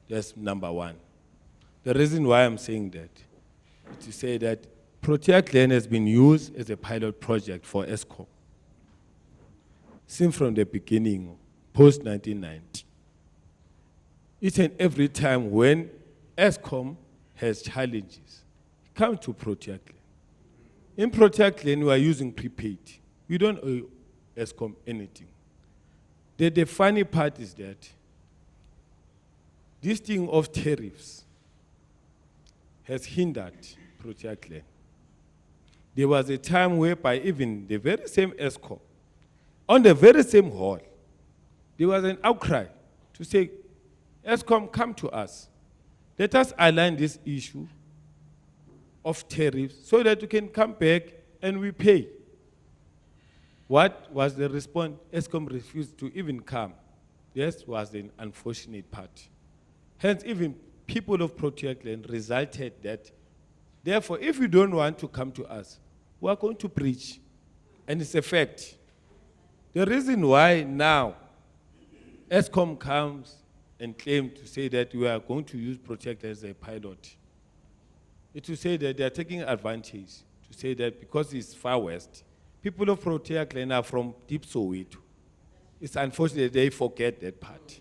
That's number one. The reason why I'm saying that is to say that Protea Glen has been used as a pilot project for Eskom since from the beginning, post-1990. Each and every time when Eskom has challenges, come to Protea Glen. In Protea Glen, we are using prepaid. We don't owe Eskom anything. The funny part is that this thing of tariffs has hindered Protea Glen. There was a time whereby even the very same Eskom, on the very same hall, there was an outcry to say, Eskom, come to us. Let us align this issue of tariffs so that we can come back and we pay. What was the response? Eskom refused to even come. This was an unfortunate part. Hence, even people of Protea Glen resulted that, therefore, if you don't want to come to us, we are going to preach. And it's a fact. The reason why now Eskom comes and claims to say that we are going to use Protea Glen as a pilot, is to say that they are taking advantage, to say that because it's far west, people of Protea Glen are from deep Soweto. It's unfortunate they forget that part.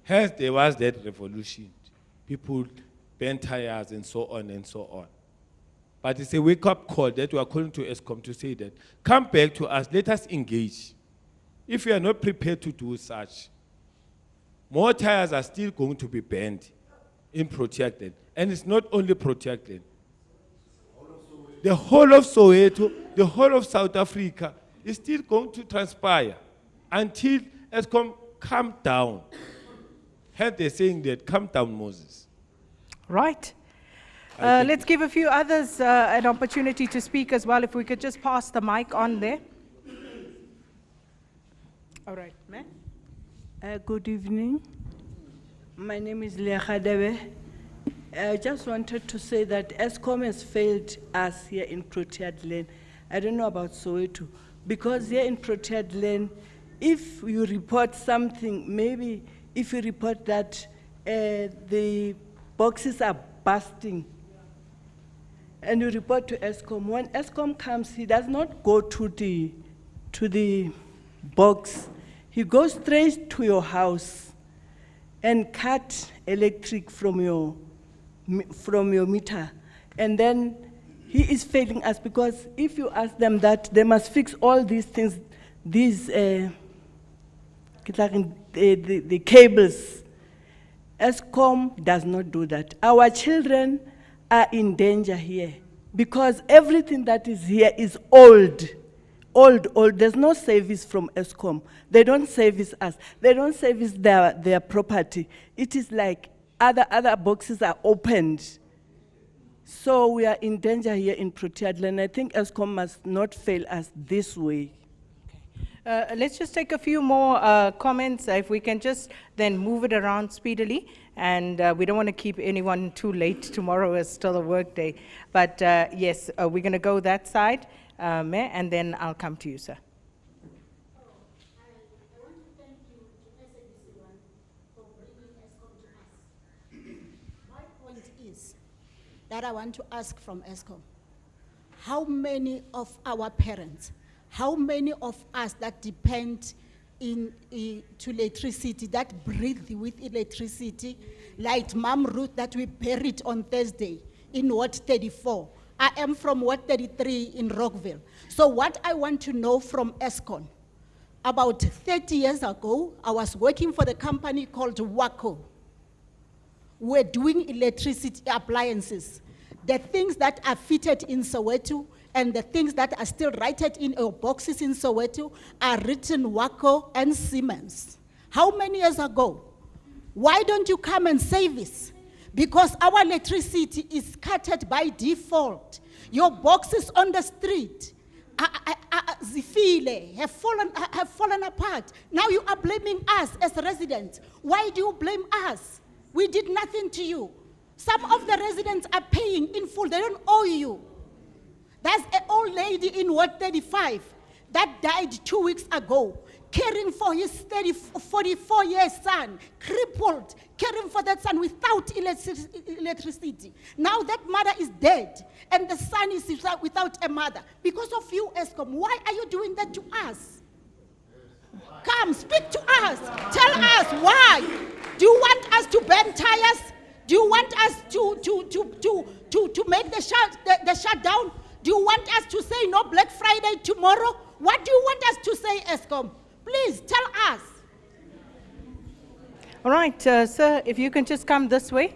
Hence, there was that revolution. People bent tires and so on and so on. But it's a wake-up call that we are calling to Eskom to say that, come back to us, let us engage. If you are not prepared to do such, more tires are still going to be bent in Protea Glen. And it's not only Protea Glen. The whole of Soweto, the whole of South Africa is still going to transpire until Eskom calm down. Hence they're saying that, calm down, Moses. Right. Let's give a few others an opportunity to speak as well. If we could just pass the mic on there. All right, ma'am. Good evening. My name is Leah Khadebe. I just wanted to say that Eskom has failed us here in Protea Glen. I don't know about Soweto, because here in Protea Glen, if you report something, maybe if you report that the boxes are busting, and you report to Eskom, when Eskom comes, he does not go to the box. He goes straight to your house and cut electric from your meter. And then he is failing us, because if you ask them that they must fix all these things, these the cables, Eskom does not do that. Our children are in danger here because everything that is here is old. There's no service from Eskom. They don't service us. They don't service their property. It is like other boxes are opened. So we are in danger here in Protea Glen. I think Eskom must not fail us this way. Let's just take a few more comments. If we can just then move it around speedily. And we don't want to keep anyone too late. Tomorrow is still a work day. But yes, we're going to go that side, Mayor, and then I'll come to you, sir. That I want to ask from Eskom. How many of our parents, how many of us that depend to electricity, that breathe with electricity, like Mom Ruth that we buried on Thursday in Ward 34. I am from Ward 33 in Rockville. So what I want to know from Eskom, about 30 years ago, I was working for the company called WACO. We're doing electricity appliances. The things that are fitted in Soweto and the things that are still rated in our boxes in Soweto are written WACO and Siemens. How many years ago? Why don't you come and save us? Because our electricity is cutted by default. Your boxes on the street, Zifile, have fallen apart. Now you are blaming us as residents. Why do you blame us? We did nothing to you. Some of the residents are paying in full. They don't owe you. There's an old lady in Ward 35. that died 2 weeks ago, caring for his 44-year son, crippled, caring for that son without electricity. Now that mother is dead, and the son is without a mother. Because of you, Eskom, why are you doing that to us? Come, speak to us. Tell us why. Do you want us to burn tires? Do you want us to make the shutdown? Do you want us to say no Black Friday tomorrow? What do you want us to say, Eskom? Please tell us. All right, sir, if you can just come this way.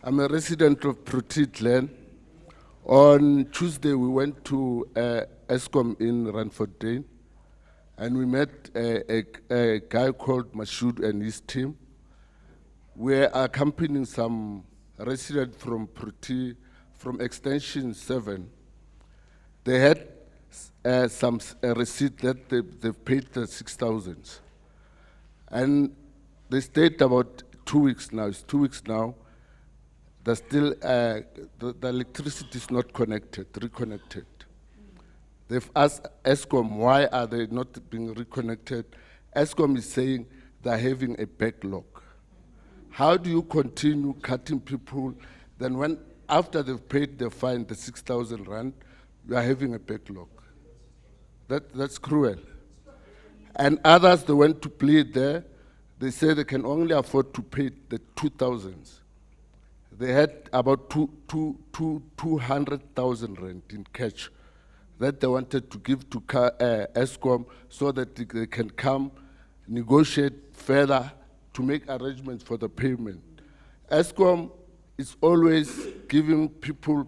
I'm a resident of Protea. On Tuesday, we went to Eskom in Randfontein, and we met a guy called Mashoud and his team. We're accompanying some residents from Protea, from Extension 7. They had some receipt that they've paid the 6,000. And they stayed about 2 weeks now. It's 2 weeks now. They're still, the electricity is not reconnected. They've asked Eskom, why are they not being reconnected? Eskom is saying they're having a backlog. How do you continue cutting people, then when, after they've paid the fine, the 6,000 rand, you are having a backlog? That's cruel. And others, they went to plead there. They say they can only afford to pay the 2,000s. They had about 200,000 rand in cash that they wanted to give to Eskom so that they can come negotiate further to make arrangements for the payment. Eskom is always giving people,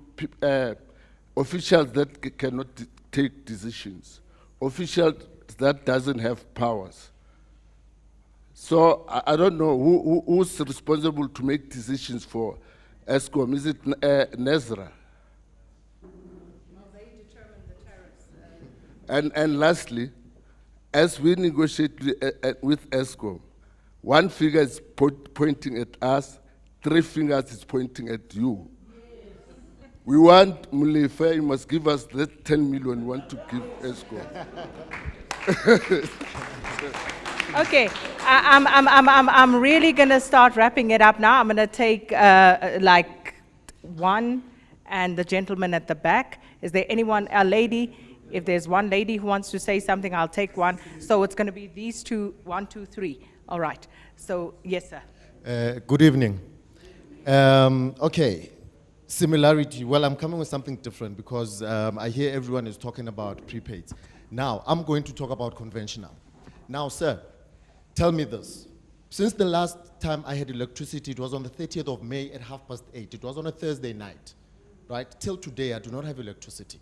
officials that cannot take decisions, officials that doesn't have powers. So I don't know who's responsible to make decisions for Eskom. Is it Nezra? They determine the tariffs. And lastly, as we negotiate with Eskom, one finger is pointing at us, 3 fingers is pointing at you. We want Mulefe, you must give us that 10 million we want to give Eskom. Okay, I'm really going to start wrapping it up now. I'm going to take like one and the gentleman at the back. Is there anyone, a lady? If there's one lady who wants to say something, I'll take one. So it's going to be these two, 1, 2, 3. All right. So, yes, sir. Good evening. Okay, similarity. Well, I'm coming with something different because I hear everyone is talking about prepaids. Now, I'm going to talk about conventional. Now, sir, tell me this. Since the last time I had electricity, it was on the 30th of May at 8:30. It was on a Thursday night, right? Till today, I do not have electricity.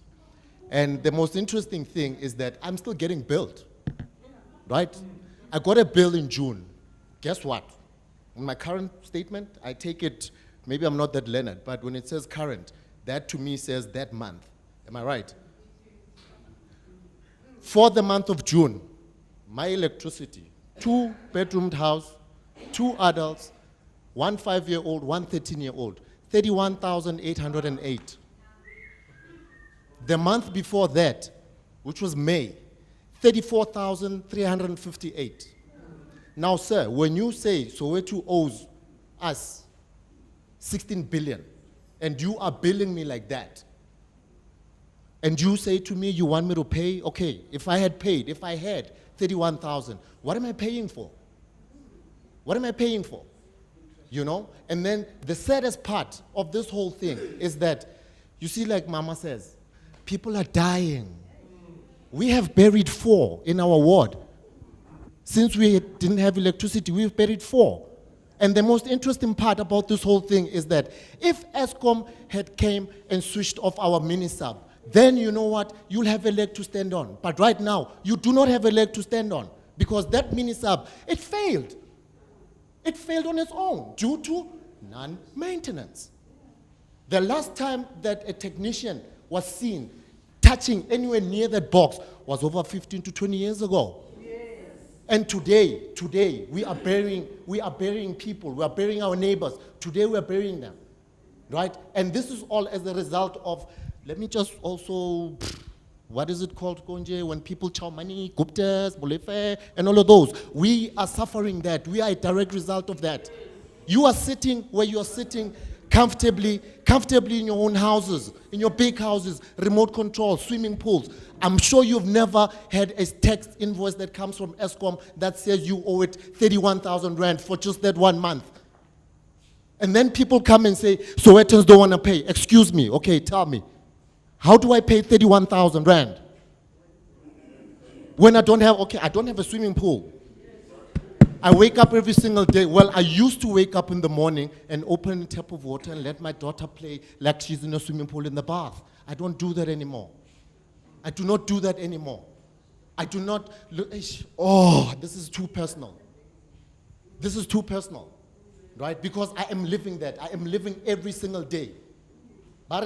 And the most interesting thing is that I'm still getting billed, right? I got a bill in June. Guess what? In my current statement, I take it, maybe I'm not that learned, but when it says current, that to me says that month. Am I right? For the month of June, my electricity, 2-bedroomed house, 2 adults, 1 5-year-old, 1 13-year-old, 31,808. The month before that, which was May, 34,358. Now, sir, when you say Soweto owes us 16 billion, and you are billing me like that, and you say to me you want me to pay, okay, if I had 31,000, what am I paying for? What am I paying for? You know? And then the saddest part of this whole thing is that, you see, like Mama says, people are dying. We have buried 4 in our ward. Since we didn't have electricity, we've buried 4. And the most interesting part about this whole thing is that if Eskom had came and switched off our mini-sub, then you know what? You'll have a leg to stand on. But right now, you do not have a leg to stand on because that mini-sub, it failed. It failed on its own due to non-maintenance. The last time that a technician was seen touching anywhere near that box was over 15 to 20 years ago. And today, we are burying people, we are burying our neighbors. Today we are burying them, right? And this is all as a result of let me just also, what is it called, Konje, when people chow money, Guptas, Molefe, and all of those. We are suffering that. We are a direct result of that. You are sitting where you are sitting comfortably in your own houses, in your big houses, remote control, swimming pools. I'm sure you've never had a text invoice that comes from Eskom that says you owe it 31,000 rand for just that 1 month. And then people come and say, Sowetans don't want to pay. Excuse me, okay, tell me. How do I pay 31,000 rand? When I don't have a swimming pool. I wake up every single day. Well, I used to wake up in the morning and open a tap of water and let my daughter play like she's in a swimming pool in the bath. I don't do that anymore. I do not do that anymore. I do not, oh, this is too personal. This is too personal, right? Because I am living that. I am living every single day. That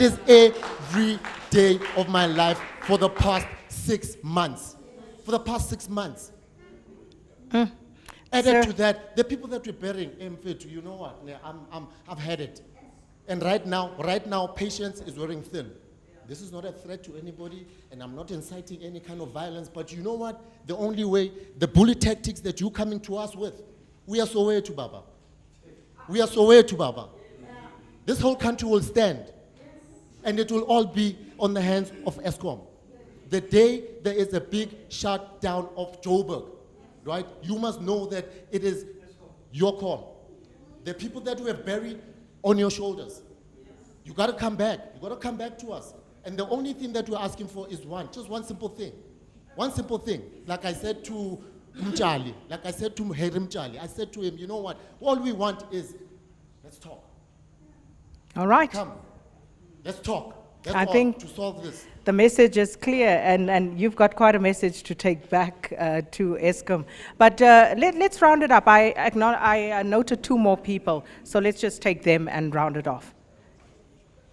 is every day of my life for the past 6 months. For the past 6 months. Added to that, the people that we're burying, you know what? I've had it. And right now, patience is wearing thin. This is not a threat to anybody, and I'm not inciting any kind of violence, but you know what? The only way, the bully tactics that you're coming to us with, we are Soweto, Baba. We are Soweto, Baba. This whole country will stand, and it will all be on the hands of Eskom. The day there is a big shutdown of Joburg, right? You must know that it is your call. The people that we have buried on your shoulders. You got to come back. You got to come back to us. And the only thing that we're asking for is just one simple thing. One simple thing. Like I said to Mchali, like I said to Harry Mchali, I said to him, you know what? All we want is, let's talk. All right. Come. Let's talk. That's I all think to solve this. the message is clear, and you've got quite a message to take back to Eskom. But let's round it up. I noted 2 more people, so let's just take them and round it off.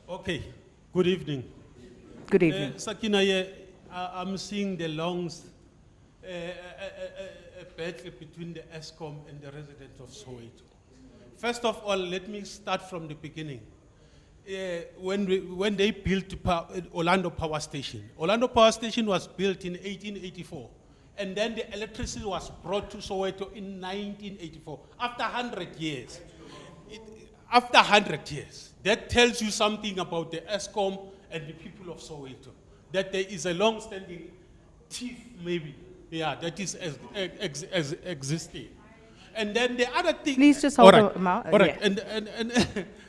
Okay, good evening. Good evening. Sakina, I'm seeing the long battle between the Eskom and the residents of Soweto. First of all, let me start from the beginning. When they built Orlando Power Station. Orlando Power Station was built in 1884, and then the electricity was brought to Soweto in 1984, after 100 years. After 100 years, that tells you something about the Eskom and the people of Soweto, that there is a long-standing thief, maybe, that is existing. And then the other thing... Please just hold on. All right.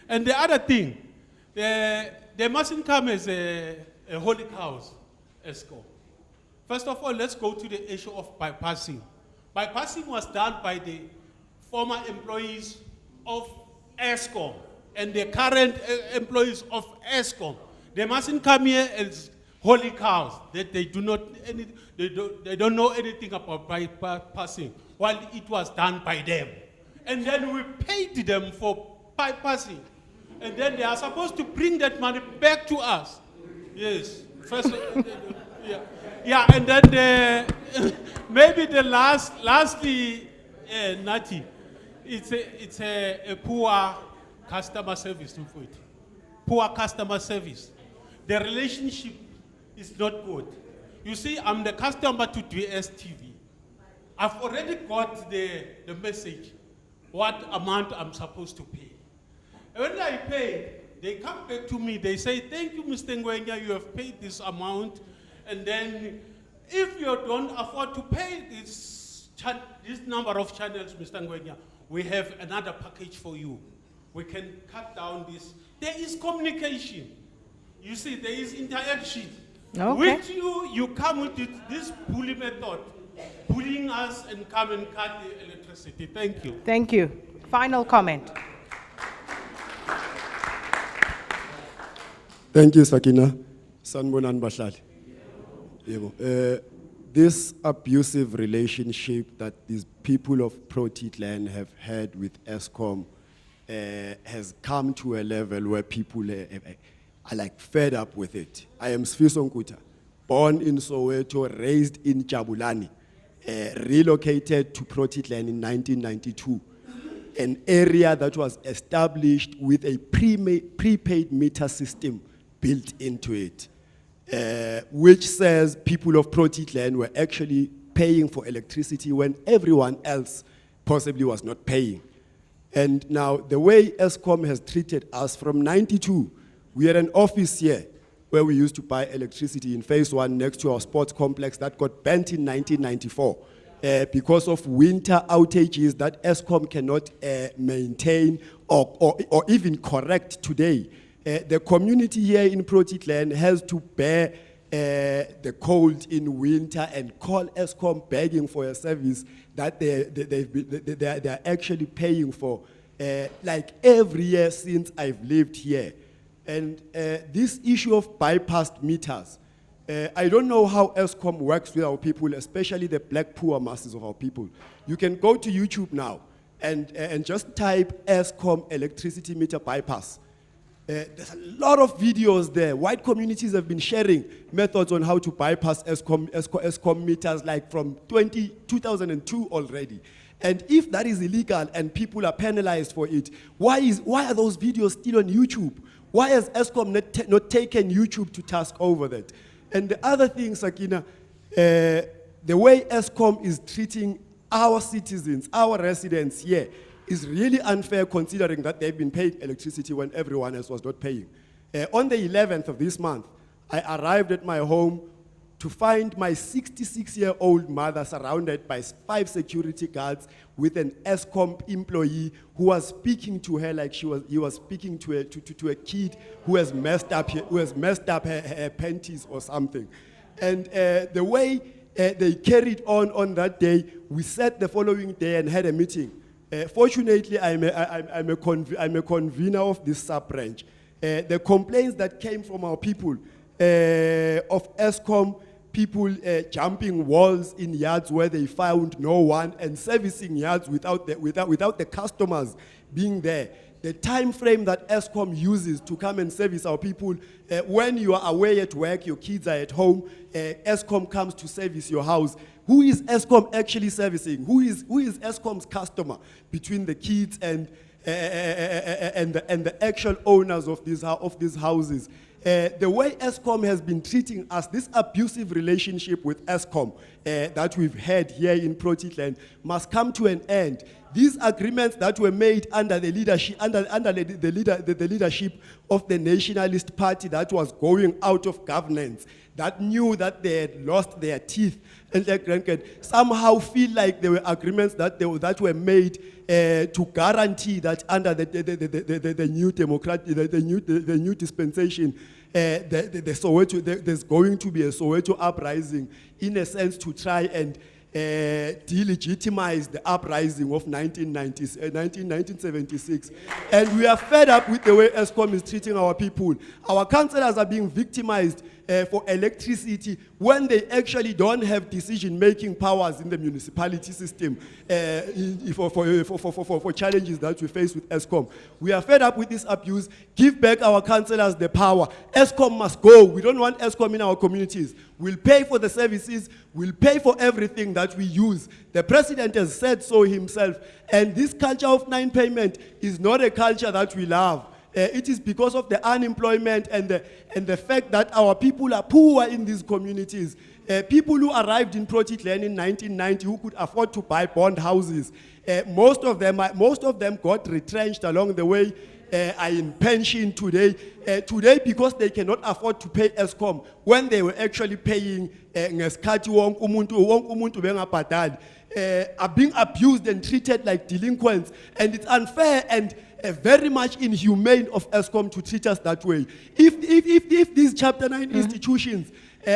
And the other thing, there mustn't come as a holy cows, Eskom. First of all, let's go to the issue of bypassing. Bypassing was done by the former employees of Eskom and the current employees of Eskom. They mustn't come here as holy cows, that they don't know anything about bypassing, while it was done by them. And then we paid them for bypassing. And then they are supposed to bring that money back to us. Yes. First, and then maybe the lastly, Nati, it's a poor customer service. Poor customer service. The relationship is not good. You see, I'm the customer to DSTV. I've already got the message, what amount I'm supposed to pay. When I pay, they come back to me, they say, thank you, Mr. Ngwenya, you have paid this amount. And then if you don't afford to pay this number of channels, Mr. Ngwenya, we have another package for you. We can cut down this. There is communication. You see, there is interaction. Okay. With you come with this bully method, bullying us and come and cut the electricity. Thank you. Thank you. Final comment. Thank you, Sakina. Sanbonan Bahlali. This abusive relationship that these people of Protitland have had with Eskom has come to a level where people are like fed up with it. I am Sfiso Nkuta, born in Soweto, raised in Jabulani, relocated to Protitland in 1992. an area that was established with a prepaid meter system built into it, which says people of Protein land were actually paying for electricity when everyone else possibly was not paying. And now the way Eskom has treated us from 92, we had an office here where we used to buy electricity in phase 1 next to our sports complex that got burnt in 1994 because of winter outages that Eskom cannot maintain or even correct today. The community here in Protein has to bear the cold in winter and call Eskom begging for a service that they are actually paying for like every year since I've lived here. And this issue of bypassed meters, I don't know how Eskom works with our people, especially the black poor masses of our people. You can go to YouTube now and just type Eskom electricity meter bypass. There's a lot of videos there. White communities have been sharing methods on how to bypass Eskom meters like from 2002 already. And if that is illegal and people are penalized for it, why are those videos still on YouTube? Why has Eskom not taken YouTube to task over that? And the other thing, Sakina, the way Eskom is treating our citizens, our residents here, is really unfair considering that they've been paying electricity when everyone else was not paying. On the 11th of this month, I arrived at my home to find my 66-year-old mother surrounded by 5 security guards with an Eskom employee who was speaking to her like he was speaking to a kid who has messed up her panties or something. And the way they carried on that day, we sat the following day and had a meeting. Fortunately, I'm a convener of this sub-branch. The complaints that came from our people of Eskom, people jumping walls in yards where they found no one and servicing yards without the customers being there. The time frame that Eskom uses to come and service our people, when you are away at work, your kids are at home, Eskom comes to service your house. Who is Eskom actually servicing? Who is Eskom's customer between the kids and the actual owners of these houses? The way Eskom has been treating us, this abusive relationship with Eskom that we've had here in Protein must come to an end. These agreements that were made under the leadership the leadership of the Nationalist Party that was going out of governance, that knew that they had lost their teeth, and somehow feel like there were agreements that were made to guarantee that under the new dispensation, there's going to be a Soweto uprising, in a sense to try and delegitimize the uprising of 1976. And we are fed up with the way Eskom is treating our people. Our councillors are being victimized for electricity when they actually don't have decision-making powers in the municipality system for challenges that we face with Eskom. We are fed up with this abuse. Give back our councillors the power. Eskom must go. We don't want Eskom in our communities. We'll pay for the services. We'll pay for everything that we use. The president has said so himself. And this culture of non-payment is not a culture that we love. It is because of the unemployment and the fact that our people are poor in these communities. People who arrived in Protein in 1990 who could afford to buy bond houses, most of them got retrenched along the way, are in pension today. Today, because they cannot afford to pay Eskom when they were actually paying ngesikhathi wonke umuntu bengabhadali, are being abused and treated like delinquents, and it's unfair and very much inhumane of Eskom to treat us that way. If these Chapter 9 institutions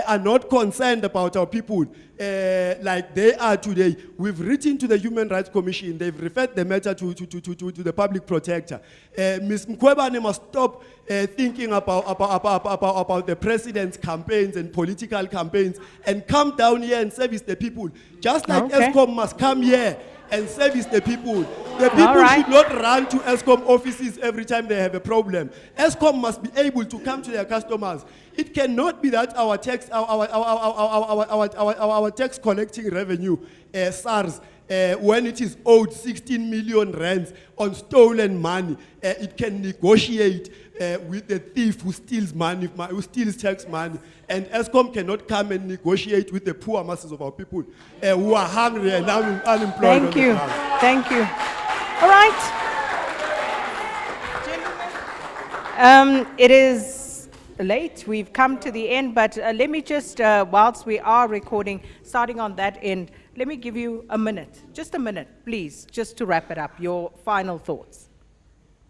are not concerned about our people like they are today, we've written to the Human Rights Commission, they've referred the matter to the Public Protector. Ms. Mkwebane must stop thinking about the president's campaigns and political campaigns and come down here and service the people. Just like Eskom must come here and service the people. The people should not run to Eskom offices every time they have a problem. Eskom must be able to come to their customers. It cannot be that our tax collecting revenue, SARS, when it is owed 16 million rands on stolen money, it can negotiate with the thief who steals money, who steals tax money, and Eskom cannot come and negotiate with the poor masses of our people who are hungry and unemployed. Thank you. Thank you. All right. It is late. We've come to the end, but let me just, whilst we are recording, starting on that end, let me give you a minute, just a minute, please, just to wrap it up, your final thoughts.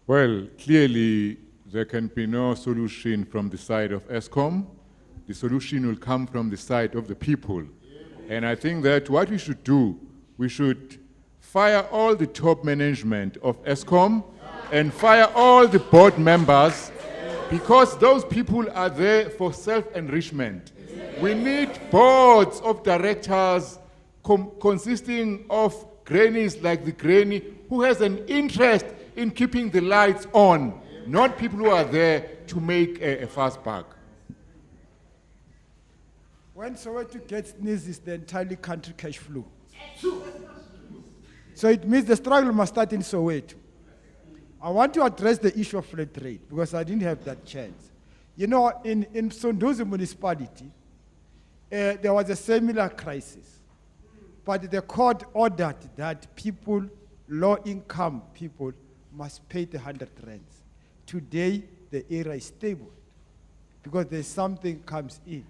Well, clearly, there can be no solution from the side of Eskom. The solution will come from the side of the people. And I think that what we should do, we should fire all the top management of Eskom and fire all the board members, because those people are there for self-enrichment. We need boards of directors consisting of grannies like the granny who has an interest in keeping the lights on, not people who are there to make a fast buck. When Soweto gets sneezes, the entire country cash flow. So it means the struggle must start in Soweto. I want to address the issue of flat rate because I didn't have that chance. You know, in Sonduzi municipality, there was a similar crisis. But the court ordered that people, low-income people, must pay the 100 rands. Today, the area is stable because there's something comes in.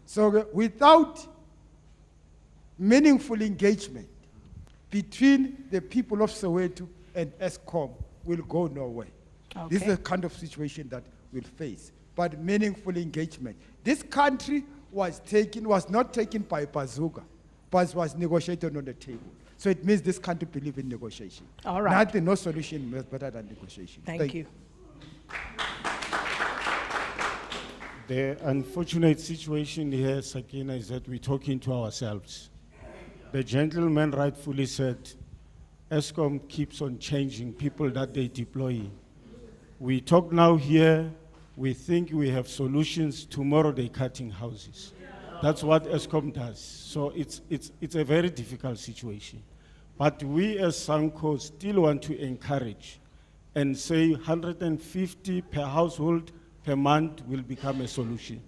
So without meaningful engagement between the people of Soweto and Eskom, will go nowhere. Okay. This is the kind of situation that we'll face. But meaningful engagement. This country was not taken by bazooka, but was negotiated on the table. So it means this country believes in negotiation. All right. Nothing, no solution is better than negotiation. Thank you. The unfortunate situation here, Sakina, is that we're talking to ourselves. The gentleman rightfully said, Eskom keeps on changing people that they deploy. We talk now here, we think we have solutions, tomorrow they're cutting houses. That's what Eskom does. So it's a very difficult situation. But we as Sanko still want to encourage and say 150 per household per month will become a solution.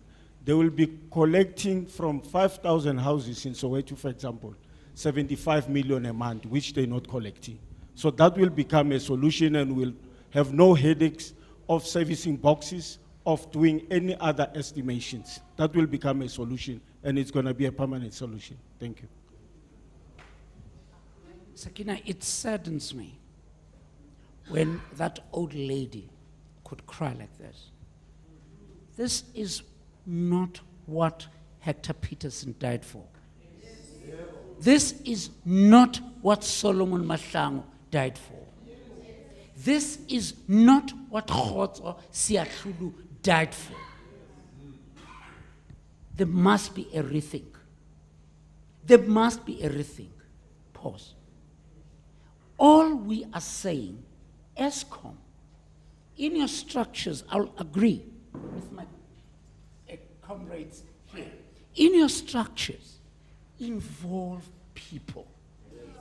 They will be collecting from 5,000 houses in Soweto, for example, 75 million a month, which they're not collecting. So that will become a solution and we'll have no headaches of servicing boxes, of doing any other estimations. That will become a solution and it's going to be a permanent solution. Thank you. Sakina, it saddens me when that old lady could cry like this. This is not what Hector Peterson died for. This is not what Solomon Mahlangu died for. This is not what Khotso Siahlulu died for. There must be a rethink. There must be a rethink. Pause. All we are saying, Eskom, in your structures, I'll agree with my comrades here. In your structures, involve people.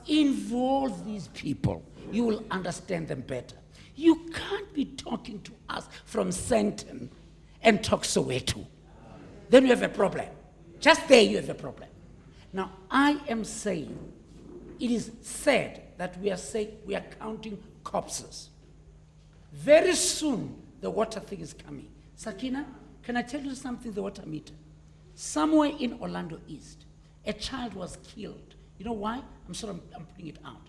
Involve these people. You will understand them better. You can't be talking to us from Sandton and talk Soweto. Then you have a problem. Just there you have a problem. Now, I am saying, it is said that we are counting corpses. Very soon, the water thing is coming. Sakina, can I tell you something, the water meter? Somewhere in Orlando East, a child was killed. You know why? I'm putting it out.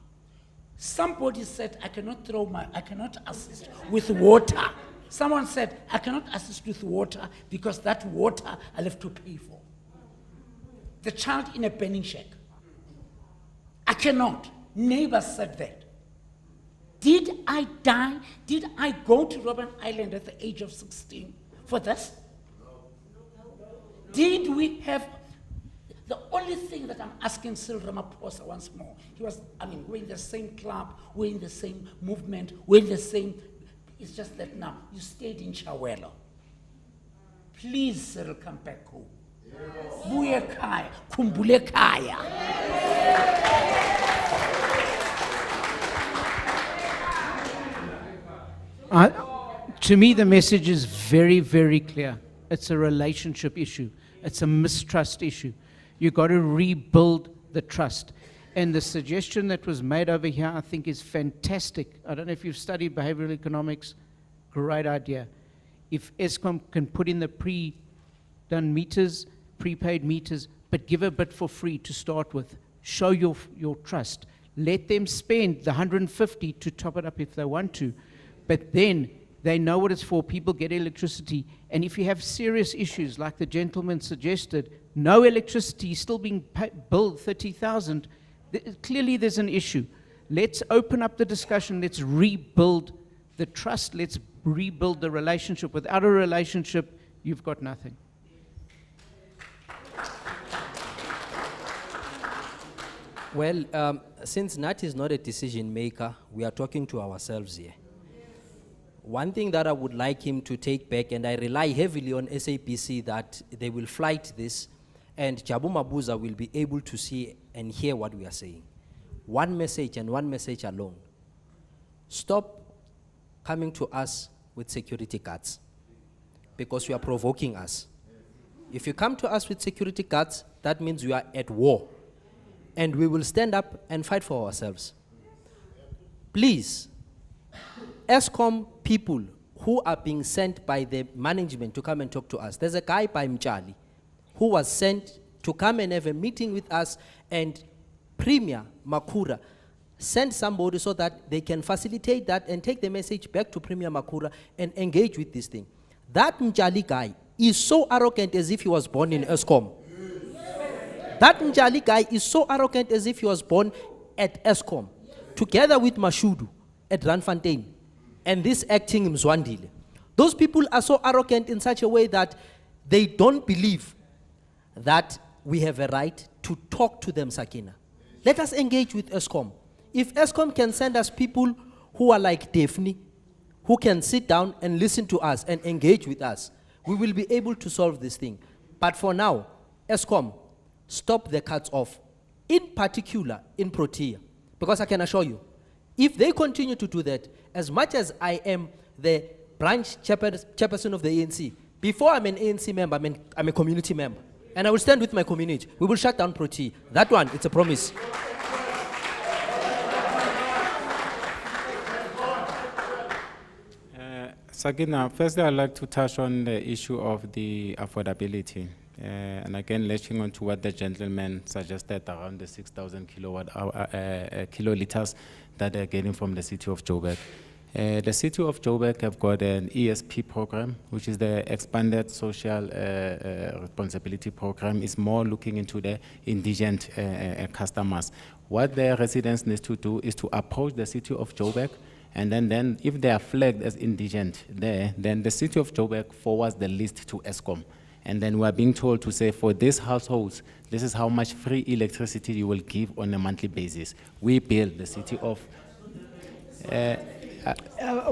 Somebody said, I cannot assist with water. Someone said, I cannot assist with water because that water I'll have to pay for. The child in a burning shack. I cannot. Neighbors said that. Did I die? Did I go to Robben Island at the age of 16 for this? Did we have... The only thing that I'm asking Cyril Ramaphosa once more, we're in the same club, we're in the same movement, we're in the same... It's just that now, you stayed in Chawelo. Please, Cyril, come back home. Buye kaya, kumbule kaya. To me, the message is very, very clear. It's a relationship issue. It's a mistrust issue. You've got to rebuild the trust. And the suggestion that was made over here, I think, is fantastic. I don't know if you've studied behavioral economics. Great idea. If Eskom can put in the pre-done meters, prepaid meters, but give a bit for free to start with, show your trust. Let them spend the 150 to top it up if they want to. But then they know what it's for. People get electricity. And if you have serious issues, like the gentleman suggested, no electricity, still being billed 30,000, clearly there's an issue. Let's open up the discussion. Let's rebuild the trust. Let's rebuild the relationship. Without a relationship, you've got nothing. Well, since Nat is not a decision maker, we are talking to ourselves here. One thing that I would like him to take back, and I rely heavily on SABC that they will flight this, and Jabu Mabuza will be able to see and hear what we are saying. One message and one message alone. Stop coming to us with security guards, because you are provoking us. If you come to us with security guards, that means you are at war. And we will stand up and fight for ourselves. Please, Eskom people who are being sent by the management to come and talk to us. There's a guy by Mchali who was sent to come and have a meeting with us, and Premier Makura sent somebody so that they can facilitate that and take the message back to Premier Makura and engage with this thing. That Mchali guy is so arrogant as if he was born in Eskom. That Mjali guy is so arrogant as if he was born at Eskom, together with Mashudu at Randfontein, and this acting Mzwandile. Those people are so arrogant in such a way that they don't believe that we have a right to talk to them, Sakina. Let us engage with Eskom. If Eskom can send us people who are like Daphne, who can sit down and listen to us and engage with us, we will be able to solve this thing. But for now, Eskom, stop the cuts off, in particular in Protea. Because I can assure you, if they continue to do that, as much as I am the branch chairperson of the ANC, before I'm an ANC member, I'm a community member. And I will stand with my community. We will shut down Protea. That one, it's a promise. Sakina, firstly, I'd like to touch on the issue of the affordability. And again, latching on to what the gentleman suggested around the 6,000 kiloliters that they're getting from the city of Joburg. The city of Joburg have got an ESP program, which is the Expanded Social Responsibility Program. It's more looking into the indigent customers. What the residents need to do is to approach the city of Joburg, and then if they are flagged as indigent there, then the city of Joburg forwards the list to Eskom. And then we are being told to say, for these households, this is how much free electricity you will give on a monthly basis. We bill the city of...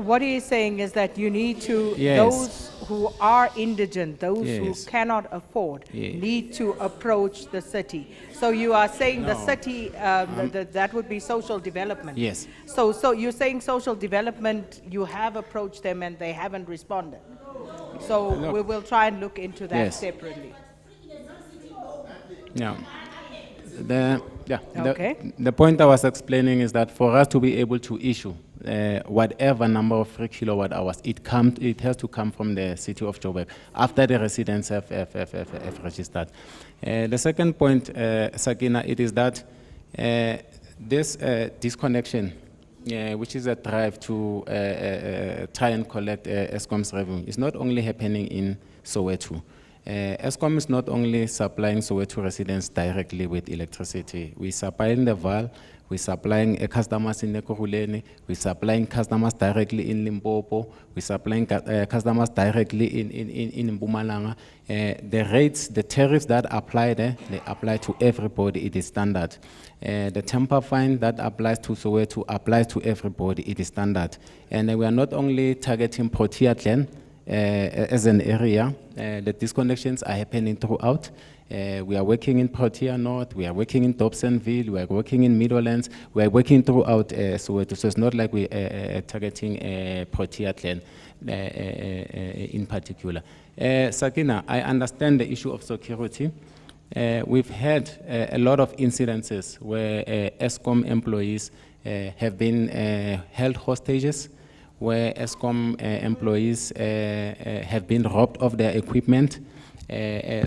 what he is saying is that you need to, Yes. those who are indigent, those Yes. who cannot afford, Yeah. need to approach the city. So you are saying the No. city, that would be social development. Yes. So you're saying social development, you have approached them and they haven't responded. So Look. we will try and look into that Yes. separately. Yeah. Okay. The point I was explaining is that for us to be able to issue whatever number of free kilowatt hours, it has to come from the city of Joburg after the residents have registered. The second point, Sakina, it is that this disconnection, which is a drive to try and collect Eskom's revenue, is not only happening in Soweto. Eskom is not only supplying Soweto residents directly with electricity. We supply in the Val, we're supplying customers in Nekohuleni, we're supplying customers directly in Limpopo, we're supplying customers directly in Mpumalanga. The rates, the tariffs that apply there, they apply to everybody, it is standard. The temper fine that applies to Soweto applies to everybody, it is standard. And we are not only targeting Protea Clan as an area, the disconnections are happening throughout. We are working in Protea North, we are working in Dobsonville, we are working in Meadowlands, we are working throughout Soweto. So it's not like we are targeting Protea Clan in particular. Sakina, I understand the issue of security. We've had a lot of incidences where Eskom employees have been held hostages, where Eskom employees have been robbed of their equipment.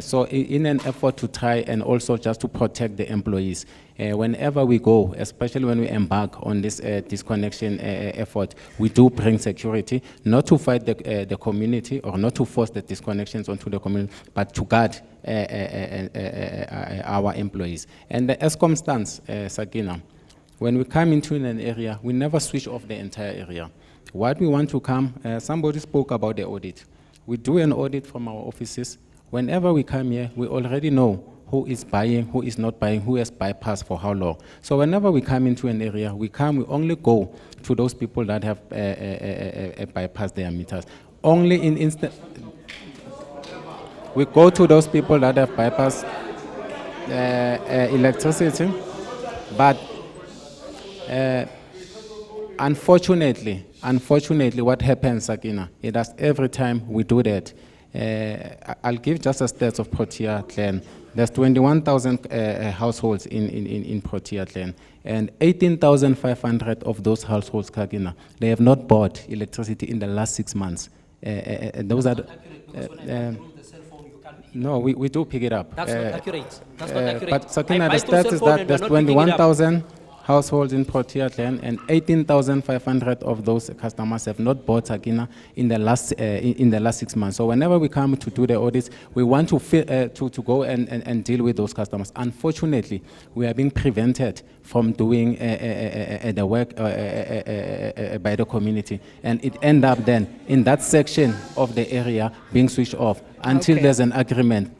So in an effort to try and also just to protect the employees, whenever we go, especially when we embark on this disconnection effort, we do bring security, not to fight the community or not to force the disconnections onto the community, but to guard our employees. And the Eskom stance, Sakina, when we come into an area, we never switch off the entire area. What we want to come, somebody spoke about the audit. We do an audit from our offices. Whenever we come here, we already know who is buying, who is not buying, who has bypassed for how long. So whenever we come into an area, we only go to those people that have bypassed their meters. Only in instant, we go to those people that have bypassed electricity, but unfortunately, what happens, Sakina, it does every time we do that. I'll give just a stats of Protea Clan. There's 21,000 households in Protea Clan, and 18,500 of those households, Sakina, they have not bought electricity in the last 6 months. Those are no, we do pick it up. That's not accurate. That's not accurate. But Sakina, the stats is that there's 21,000 households in Protea Clan, and 18,500 of those customers have not bought Sakina in the last 6 months. So whenever we come to do the audits, we want to go and deal with those customers. Unfortunately, we are being prevented from doing the work by the community, and it ends up then in that section of the area being switched off until there's an agreement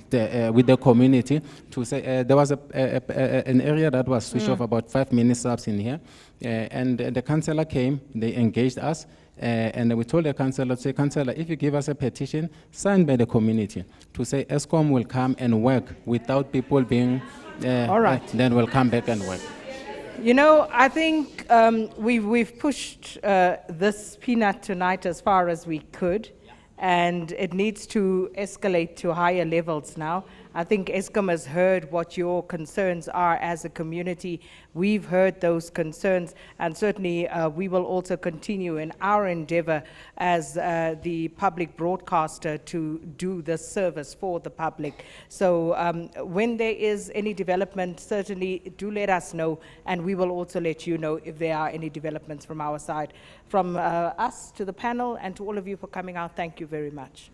with the community to say there was an area that was switched off about 5 mini-subs in here, and the councillor came, they engaged us, and we told the councillor, say, councillor, if you give us a petition signed by the community to say Eskom will come and work without people being, all right, then we'll come back and work. You know, I think we've pushed this peanut tonight as far as we could, and it needs to escalate to higher levels now. I think Eskom has heard what your concerns are as a community. We've heard those concerns, and certainly we will also continue in our endeavor as the public broadcaster to do this service for the public. So when there is any development, certainly do let us know, and we will also let you know if there are any developments from our side. From us to the panel and to all of you for coming out, thank you very much.